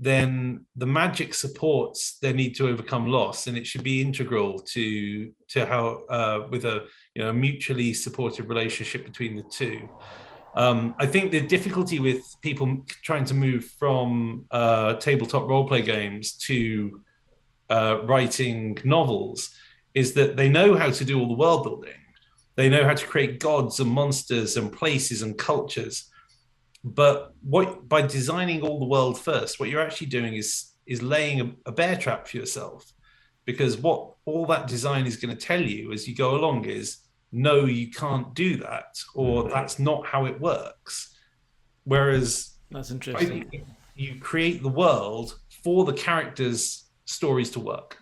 then the magic supports their need to overcome loss, and it should be integral to how with a mutually supportive relationship between the two. I think the difficulty with people trying to move from tabletop roleplay games to writing novels is that they know how to do all the world building. They know how to create gods and monsters and places and cultures. But by designing all the world first, what you're actually doing is laying a bear trap for yourself, because what all that design is going to tell you as you go along is, no, you can't do that, or that's not how it works. Whereas That's interesting. I think you create the world for the characters' stories to work.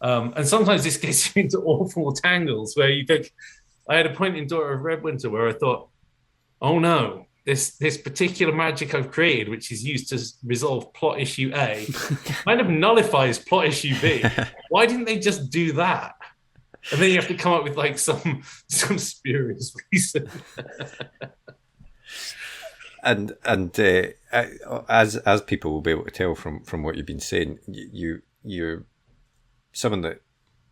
And sometimes this gets you into awful tangles where you think, I had a point in Daughter of Redwinter where I thought, oh no, this particular magic I've created, which is used to resolve plot issue A, kind of nullifies plot issue B. Why didn't they just do that? And then you have to come up with like some spurious reason. And as people will be able to tell from what you've been saying, you're someone that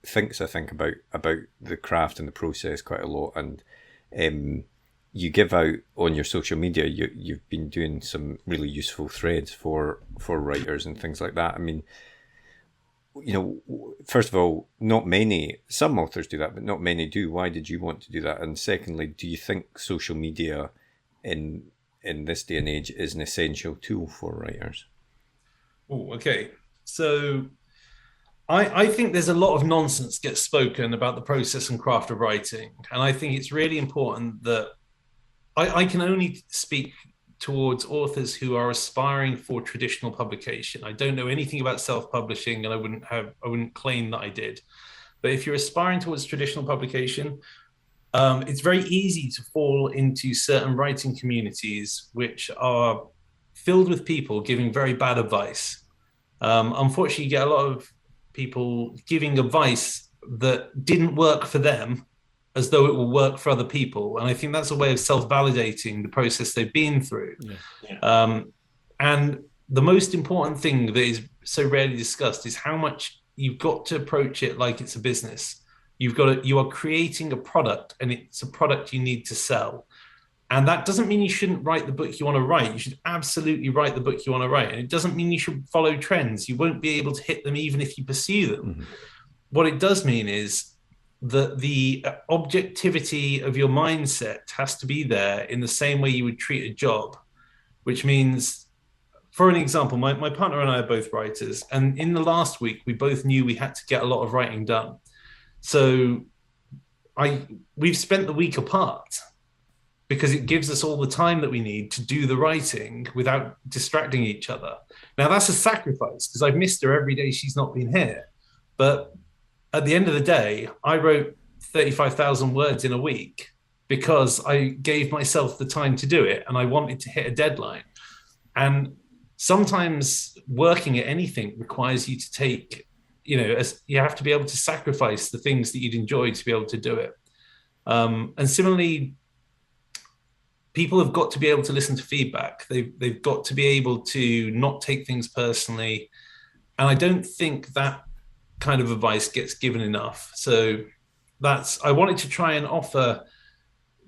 thinks, I think, about the craft and the process quite a lot, and you give out on your social media. You've been doing some really useful threads for writers and things like that. I mean, first of all, some authors do that, but not many do. Why did you want to do that? And secondly, do you think social media in this day and age is an essential tool for writers? Oh, okay. So I think there's a lot of nonsense gets spoken about the process and craft of writing. And I think it's really important that I can only speak towards authors who are aspiring for traditional publication. I don't know anything about self-publishing, and I wouldn't claim that I did. But if you're aspiring towards traditional publication, it's very easy to fall into certain writing communities which are filled with people giving very bad advice. Unfortunately, you get a lot of people giving advice that didn't work for them as though it will work for other people. And I think that's a way of self-validating the process they've been through. Yeah. And the most important thing that is so rarely discussed is how much you've got to approach it like it's a business. You are creating a product, and it's a product you need to sell. And that doesn't mean you shouldn't write the book you want to write. You should absolutely write the book you want to write. And it doesn't mean you should follow trends. You won't be able to hit them even if you pursue them. Mm-hmm. What it does mean is that the objectivity of your mindset has to be there in the same way you would treat a job, which means, for an example, my partner and I are both writers. And in the last week, we both knew we had to get a lot of writing done. So we've spent the week apart because it gives us all the time that we need to do the writing without distracting each other. Now, that's a sacrifice because I've missed her every day she's not been here. But at the end of the day, I wrote 35,000 words in a week because I gave myself the time to do it and I wanted to hit a deadline. And sometimes working at anything requires you to take, you have to be able to sacrifice the things that you'd enjoy to be able to do it. And similarly, people have got to be able to listen to feedback. They've got to be able to not take things personally. And I don't think that kind of advice gets given enough. So I wanted to try and offer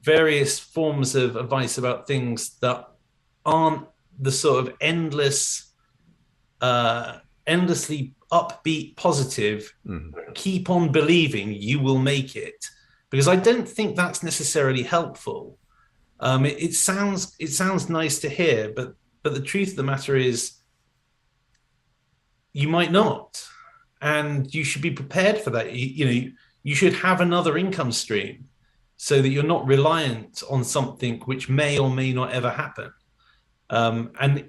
various forms of advice about things that aren't the sort of endlessly upbeat, positive, keep on believing you will make it, because I don't think that's necessarily helpful. It sounds nice to hear, but the truth of the matter is you might not, and you should be prepared for that. You should have another income stream so that you're not reliant on something which may or may not ever happen. And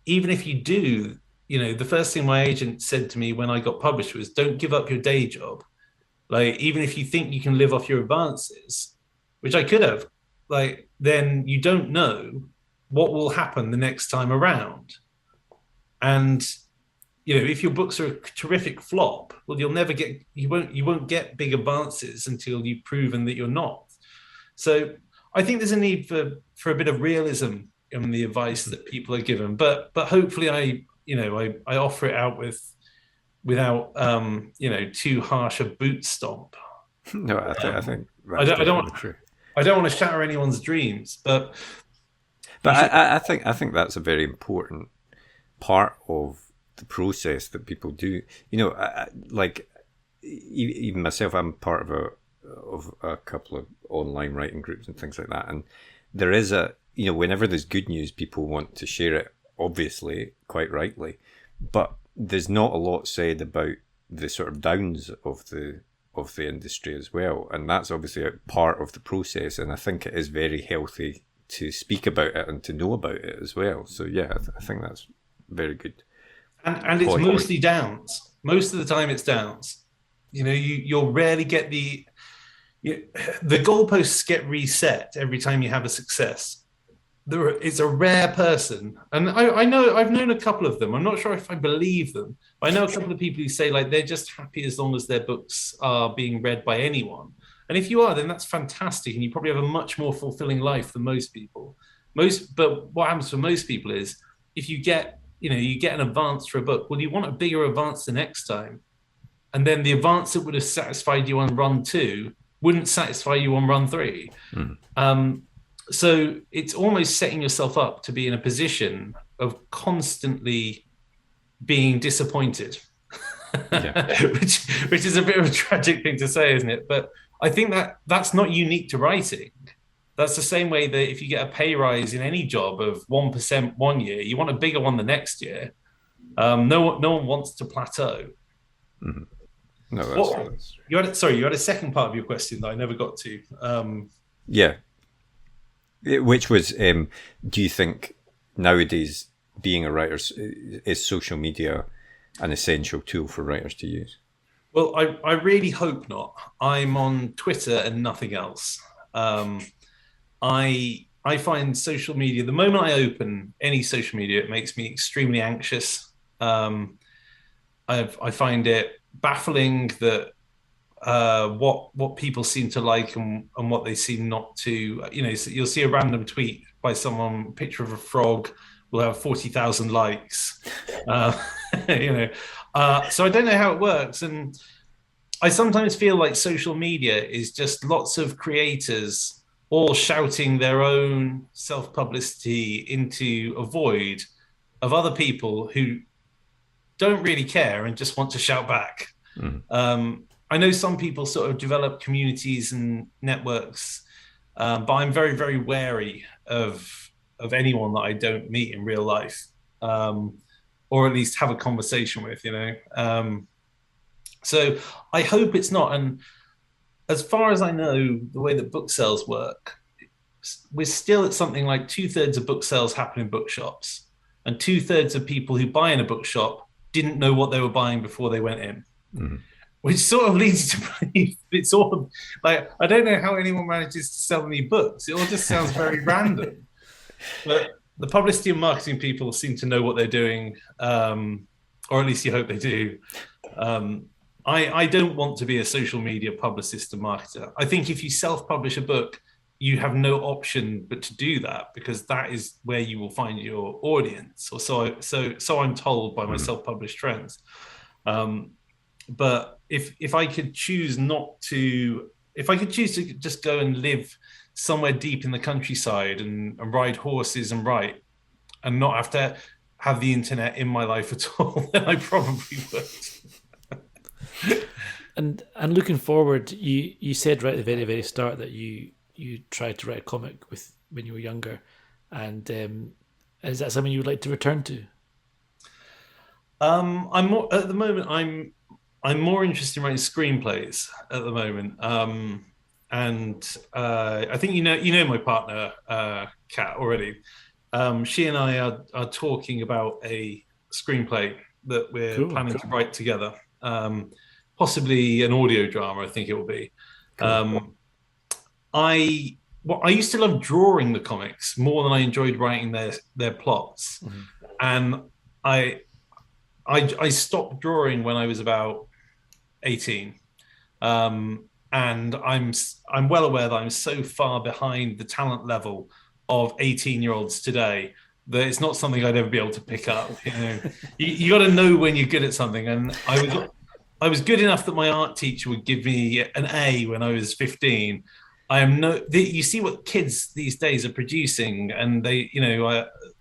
even if you do, the first thing my agent said to me when I got published was, don't give up your day job. Like, even if you think you can live off your advances, which I could have, like, then you don't know what will happen the next time around. And, if your books are a terrific flop, well, you won't get big advances until you've proven that you're not. So I think there's a need for a bit of realism in the advice that people are given, but hopefully I offer it out without too harsh a boot stomp. No, I think I don't true. I don't want to shatter anyone's dreams, but I think that's a very important part of the process that people do. Like even myself, I'm part of a couple of online writing groups and things like that, and there is whenever there's good news, people want to share it, obviously, quite rightly, but there's not a lot said about the sort of downs of the industry as well, and that's obviously a part of the process, and I think it is very healthy to speak about it and to know about it as well. So yeah, I think that's very good. And it's mostly downs. Most of the time it's downs. You'll rarely get the goalposts get reset every time you have a success. It's a rare person, and I've known a couple of them. I'm not sure if I believe them. I know a couple of people who say, like, they're just happy as long as their books are being read by anyone. And if you are, then that's fantastic, and you probably have a much more fulfilling life than most people. But what happens for most people is, if you get an advance for a book, well, you want a bigger advance the next time, and then the advance that would have satisfied you on run 2 wouldn't satisfy you on run 3. So it's almost setting yourself up to be in a position of constantly being disappointed, which is a bit of a tragic thing to say, isn't it? But I think that's not unique to writing. That's the same way that if you get a pay rise in any job of 1% one year, you want a bigger one the next year. No one wants to plateau. Mm-hmm. No, that's true. You had a second part of your question that I never got to. Yeah. Which was, do you think nowadays being a writer, is social media an essential tool for writers to use? Well, I really hope not. I'm on Twitter and nothing else. I find social media, the moment I open any social media, it makes me extremely anxious. I find it baffling that what people seem to like and what they seem not to. So you'll see a random tweet by someone, picture of a frog will have 40,000 likes. So I don't know how it works, and I sometimes feel like social media is just lots of creators all shouting their own self-publicity into a void of other people who don't really care and just want to shout back. I know some people sort of develop communities and networks, but I'm very, very wary of anyone that I don't meet in real life, or at least have a conversation with, So I hope it's not. And as far as I know, the way that book sales work, we're still at something like 2/3 of book sales happen in bookshops, and 2/3 of people who buy in a bookshop didn't know what they were buying before they went in. Which sort of leads to believe it's sort of like, I don't know how anyone manages to sell any books. It all just sounds very random. But the publicity and marketing people seem to know what they're doing, or at least you hope they do. I don't want to be a social media publicist and marketer. I think if you self-publish a book, you have no option but to do that, because that is where you will find your audience. Or so I'm told by my self-published friends. But if I could choose to just go and live somewhere deep in the countryside and ride horses and write, and not have to have the internet in my life at all, then I probably would. And looking forward, you said right at the very, very start that you tried to write a comic when you were younger, and is that something you would like to return to? I'm more at the moment. I'm more interested in writing screenplays at the moment. And I think you know my partner, Kat, already. She and I are talking about a screenplay that we're planning to write together. Possibly an audio drama, I think it will be. Cool. I used to love drawing the comics more than I enjoyed writing their plots, and I stopped drawing when I was about 18, and I'm well aware that I'm so far behind the talent level of 18-year-olds today that it's not something I'd ever be able to pick up. You got to know when you're good at something, and I was good enough that my art teacher would give me an A when I was 15. You see what kids these days are producing, and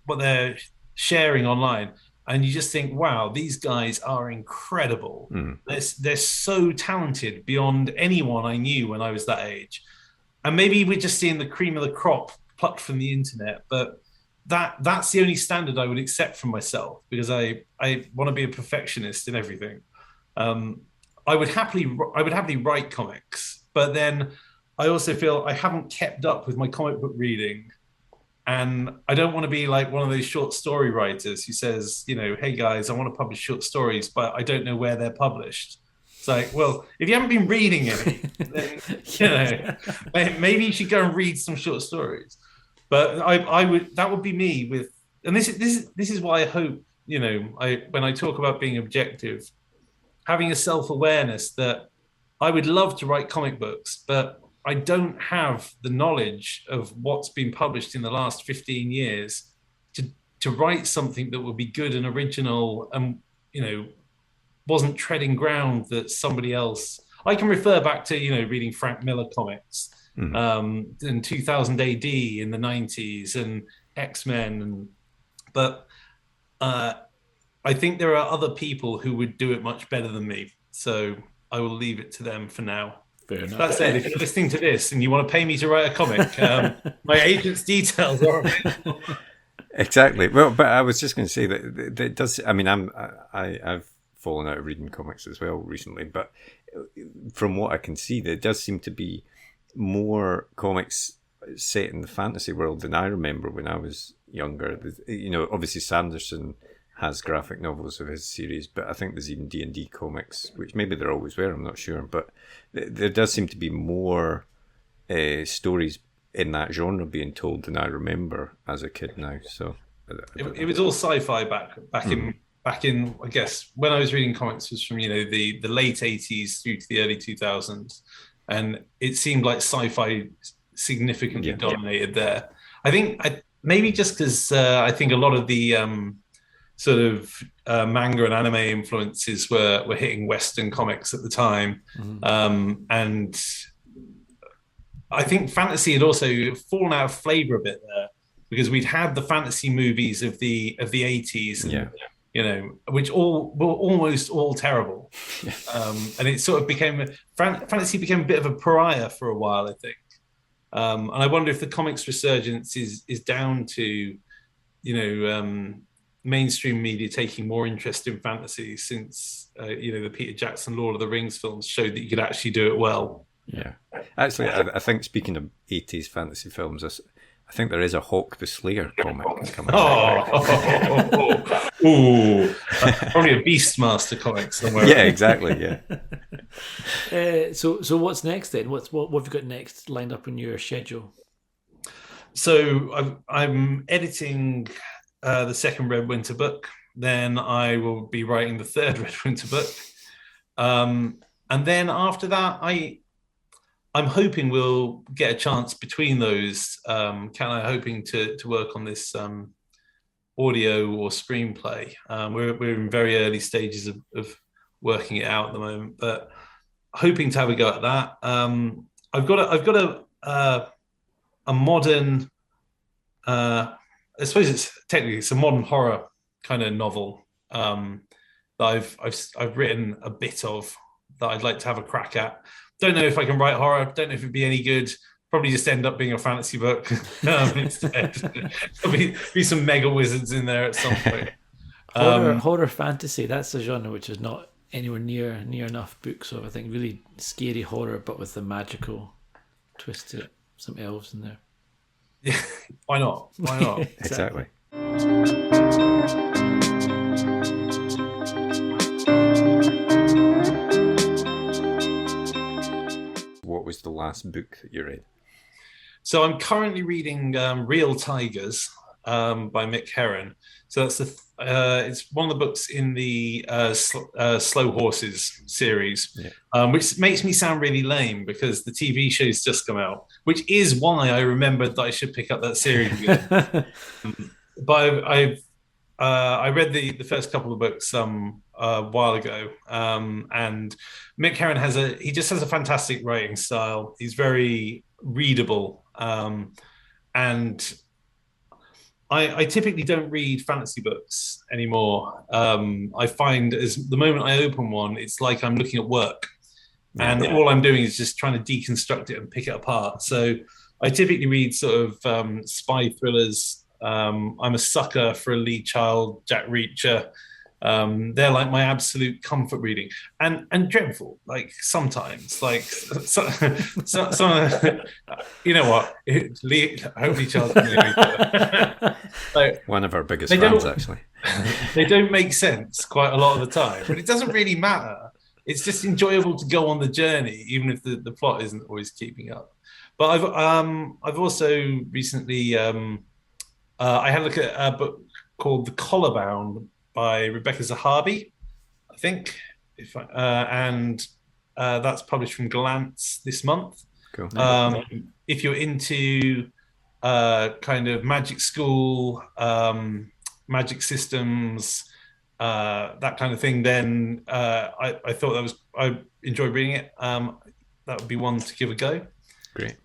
what they're sharing online, and you just think, wow, these guys are incredible. They're so talented beyond anyone I knew when I was that age. And maybe we're just seeing the cream of the crop plucked from the internet, but that's the only standard I would accept from myself, because I want to be a perfectionist in everything. I would happily write comics, but then I also feel I haven't kept up with my comic book reading, and I don't want to be like one of those short story writers who says, hey guys, I want to publish short stories, but I don't know where they're published. It's like, well, if you haven't been reading any, then maybe you should go and read some short stories. But that would be me with, and this is why I hope, when I talk about being objective, having a self-awareness that I would love to write comic books, but I don't have the knowledge of what's been published in the last 15 years to write something that would be good and original and, wasn't treading ground that somebody else. I can refer back to, reading Frank Miller comics in 2000 AD in the 90s and X-Men. But I think there are other people who would do it much better than me. So I will leave it to them for now. Fair enough. That said, if you're listening to this and you want to pay me to write a comic, my agent's details are available. Exactly. Well, but I was just going to say that it does. I mean, I've fallen out of reading comics as well recently, but from what I can see, there does seem to be more comics set in the fantasy world than I remember when I was younger. Obviously Sanderson has graphic novels of his series, but I think there's even D&D comics, which maybe there always were, I'm not sure, but there does seem to be more stories in that genre being told than I remember as a kid now. So it was all sci-fi back in I guess when I was reading comics was from the late 80s through to the early 2000s, and it seemed like sci-fi significantly dominated there. I think maybe just because I think a lot of the sort of manga and anime influences were hitting Western comics at the time. And I think fantasy had also fallen out of flavor a bit there, because we'd had the fantasy movies of the 80s, and, which were almost all terrible. And it sort of fantasy became a bit of a pariah for a while, I think. And I wonder if the comics resurgence is down to, mainstream media taking more interest in fantasy since the Peter Jackson Lord of the Rings films showed that you could actually do it well. Yeah, actually, I think speaking of 80s fantasy films, I think there is a Hawk the Slayer comic coming out. Probably a Beastmaster comic somewhere. Yeah, exactly. Yeah. So what's next then? What have you got next lined up in your schedule? So I'm editing the second Redwinter book. Then I will be writing the third Redwinter book. And then after that, I'm hoping we'll get a chance between those. Hoping to work on this audio or screenplay. We're in very early stages of working it out at the moment, but hoping to have a go at that. I've got a modern. I suppose it's a modern horror kind of novel that I've written a bit of that I'd like to have a crack at. Don't know if I can write horror. Don't know if it'd be any good. Probably just end up being a fantasy book instead. There'll be some mega wizards in there at some point. Horror fantasy, that's a genre which is not anywhere near enough books of. I think really scary horror, but with the magical twist to it. Some elves in there. Yeah, why not? Why not? Exactly. What was the last book that you read? So I'm currently reading Real Tigers by Mick Herron. So that's it's one of the books in the Slow Horses series, which makes me sound really lame because the TV show's just come out, which is why I remembered that I should pick up that series again. But I read the first couple of books a while ago, and Mick Herron he just has a fantastic writing style. He's very readable, and I typically don't read fantasy books anymore. I find the moment I open one, it's like I'm looking at work, and all I'm doing is just trying to deconstruct it and pick it apart. So I typically read sort of spy thrillers. I'm a sucker for a Lee Child, Jack Reacher. They're like my absolute comfort reading, and dreadful. Like sometimes, like some, you know what? I hope Lee Child. Like, one of our biggest fans, actually. They don't make sense quite a lot of the time, but it doesn't really matter. It's just enjoyable to go on the journey, even if the plot isn't always keeping up. But I've also recently I had a look at a book called The Collarbound by Rebecca Zahabi, I think, and that's published from Glance this month. Cool. If you're into kind of magic school, magic systems, that kind of thing, then I thought I enjoyed reading it. That would be one to give a go. Great.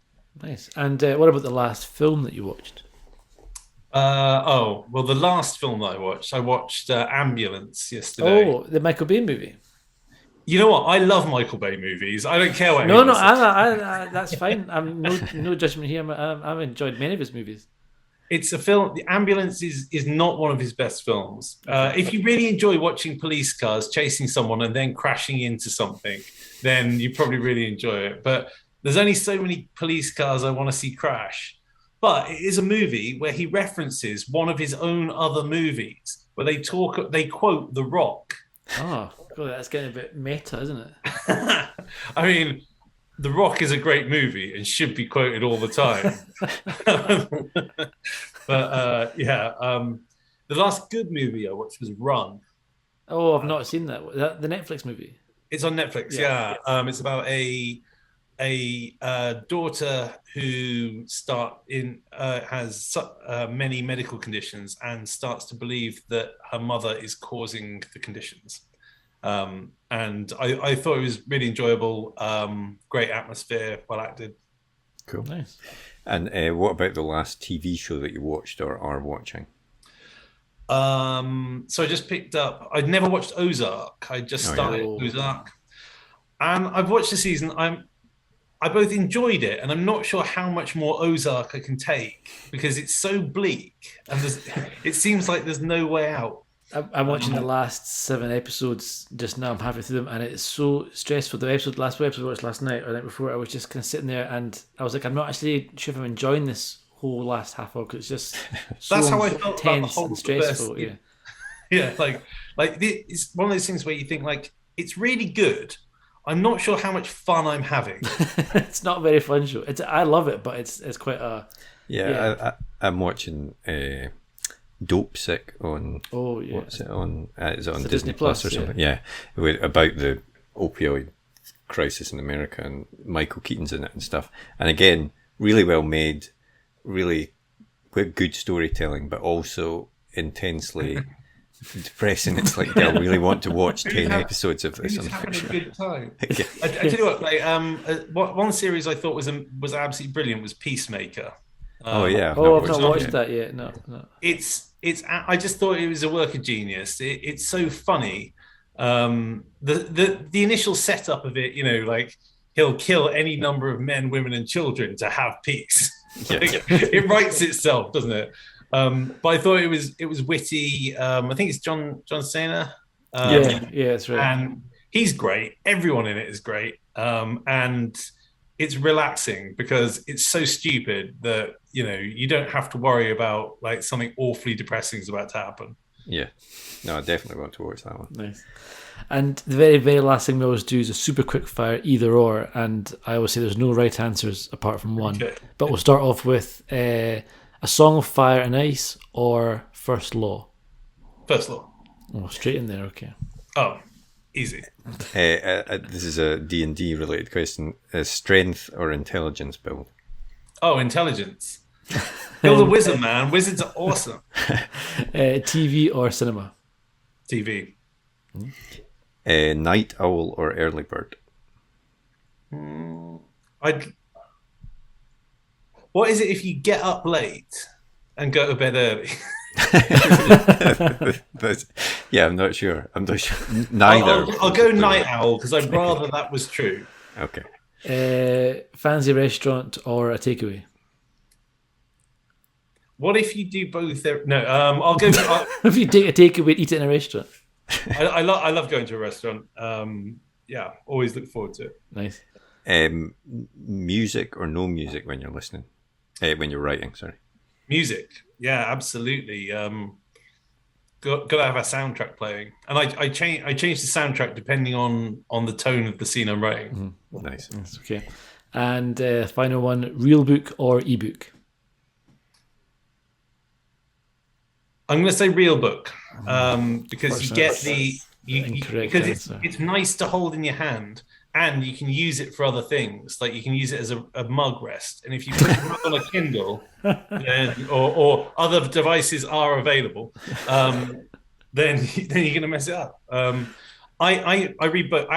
Nice. And what about the last film that you watched? Well, the last film that I watched Ambulance yesterday. Oh, the Michael Bay movie. You know what? I love Michael Bay movies. I don't care what. No, I that's fine. I'm no judgment here. I've enjoyed many of his movies. It's a film. The Ambulance is not one of his best films. If you really enjoy watching police cars chasing someone and then crashing into something, then you probably really enjoy it. But there's only so many police cars I want to see crash. But it is a movie where he references one of his own other movies where they quote The Rock. Oh, God, that's getting a bit meta, isn't it? I mean, The Rock is a great movie and should be quoted all the time. But the last good movie I watched was Run. Oh, I've not seen that. The Netflix movie. It's on Netflix. Yeah. It's about a daughter who has many medical conditions and starts to believe that her mother is causing the conditions. And I thought it was really enjoyable. Great atmosphere, well acted. Cool. Nice. And what about the last TV show that you watched or are watching? So I just picked up. I'd never watched Ozark. I just started Ozark, and I've watched the season. I both enjoyed it, and I'm not sure how much more Ozark I can take because it's so bleak, and it seems like there's no way out. I'm watching the last 7 episodes just now. I'm halfway through them, and it's so stressful. The last episode I watched last night or the night before, I was just kind of sitting there, and I was like, I'm not actually sure if I'm enjoying this whole last half hour because it's just so that's how I felt tense about the and stressful. Yeah, like it's one of those things where you think like it's really good. I'm not sure how much fun I'm having. It's not a very fun show. I love it, but it's quite a I'm watching Dope Sick on. Oh yeah, what's it on? Is it on Disney Plus or something? Yeah, about the opioid crisis in America, and Michael Keaton's in it and stuff. And again, really well made, really good storytelling, but also intensely depressing. It's like, I really want to watch 10 episodes of this. Who's having a good time? Yeah. I tell you what, one series I thought was absolutely brilliant was Peacemaker. I've not watched that yet. No. It's I just thought it was a work of genius. It's so funny, The initial setup of it, like he'll kill any number of men, women, and children to have peace. It writes itself, doesn't it? But I thought it was witty. I think it's John Cena. That's right. And he's great. Everyone in it is great. And it's relaxing because it's so stupid that you don't have to worry about like something awfully depressing is about to happen. Yeah, no, I definitely want to watch that one. Nice. And the very, very last thing we always do is a super quick fire either or, and I always say there's no right answers apart from one. Okay. But we'll start off with A Song of Fire and Ice or First Law. First Law. Oh, straight in there. Okay. Oh, easy. This is a D&D related question. Strength or intelligence build? Oh, intelligence. Build a wizard, man. Wizards are awesome. TV or cinema? TV. Night owl or early bird? What is it if you get up late and go to bed early? Yeah, I'm not sure. Neither. I'll go night owl because I'd rather that was true. Okay. Fancy restaurant or a takeaway? What if you do both? No, I'll go. If you take a takeaway, eat it in a restaurant. I love going to a restaurant. Yeah, always look forward to it. Nice. Music or no music when you're listening? When you're writing, sorry. Music. Yeah, absolutely. Got to have a soundtrack playing, and I change the soundtrack depending on the tone of the scene I'm writing. Mm-hmm. Nice. Okay. And final one: real book or ebook? I'm going to say real book because you get because it's nice to hold in your hand, and you can use it for other things. Like you can use it as a mug rest, and if you put it on a Kindle, then, or other devices are available, then you're going to mess it up. I read book.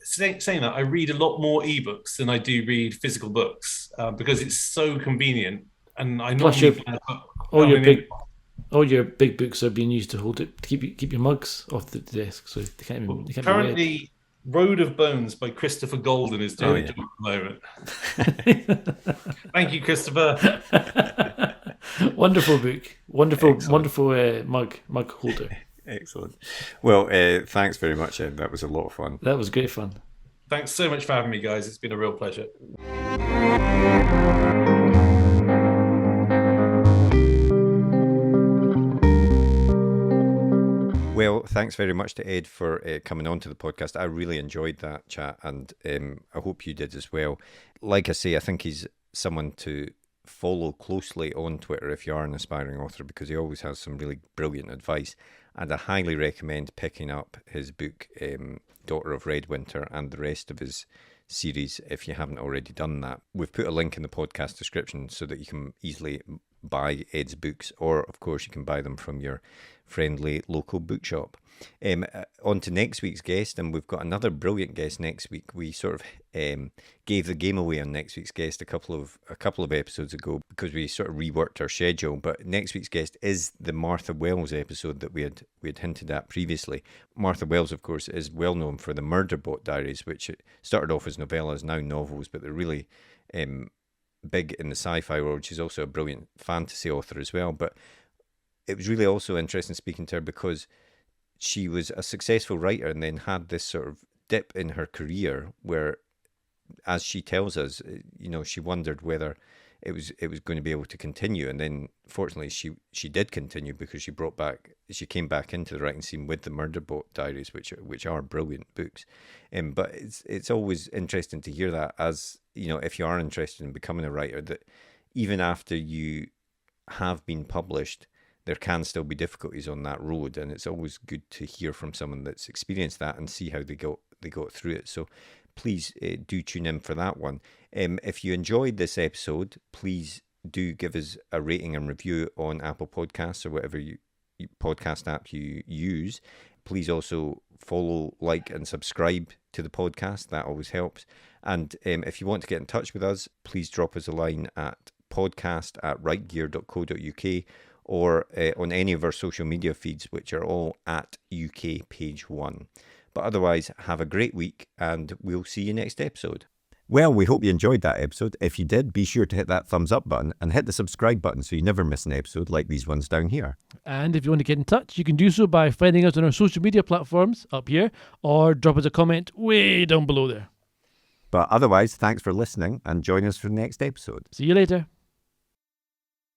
Saying that, I read a lot more ebooks than I do read physical books because it's so convenient, and I normally all your big books are being used to hold it to keep your mugs off the desk, so they can't even. Currently, Road of Bones by Christopher Golden is doing at the moment. Thank you, Christopher. Wonderful book, wonderful mug holder. Excellent. Well, thanks very much, Ed. That was a lot of fun. That was great fun. Thanks so much for having me, guys. It's been a real pleasure. Well, thanks very much to Ed for coming on to the podcast. I really enjoyed that chat, and I hope you did as well. Like I say, I think he's someone to follow closely on Twitter if you are an aspiring author, because he always has some really brilliant advice, and I highly recommend picking up his book, Daughter of Redwinter, and the rest of his series if you haven't already done that. We've put a link in the podcast description so that you can easily buy Ed's books, or of course you can buy them from your friendly local bookshop. On to next week's guest, and we've got another brilliant guest next week. We sort of gave the game away on next week's guest a couple of episodes ago because we sort of reworked our schedule. But next week's guest is the Martha Wells episode that we had hinted at previously. Martha Wells, of course, is well known for the Murderbot Diaries, which started off as novellas, now novels, but they're really big in the sci-fi world. She's also a brilliant fantasy author as well. But it was really also interesting speaking to her because she was a successful writer and then had this sort of dip in her career where, as she tells us, she wondered whether it was going to be able to continue. And then fortunately she did continue because she came back into the writing scene with the Murderbot Diaries, which are brilliant books. But it's always interesting to hear that, as if you are interested in becoming a writer, that even after you have been published, there can still be difficulties on that road, and it's always good to hear from someone that's experienced that and see how they got through it. So please do tune in for that one. If you enjoyed this episode, please do give us a rating and review on Apple Podcasts or whatever podcast app you use. Please also follow, like, and subscribe to the podcast. That always helps. And if you want to get in touch with us, please drop us a line at podcast@rightgear.co.uk or on any of our social media feeds, which are all at UK Page 1. But otherwise, have a great week, and we'll see you next episode. Well, we hope you enjoyed that episode. If you did, be sure to hit that thumbs up button and hit the subscribe button so you never miss an episode like these ones down here. And if you want to get in touch, you can do so by finding us on our social media platforms up here, or drop us a comment way down below there. But otherwise, thanks for listening, and join us for the next episode. See you later.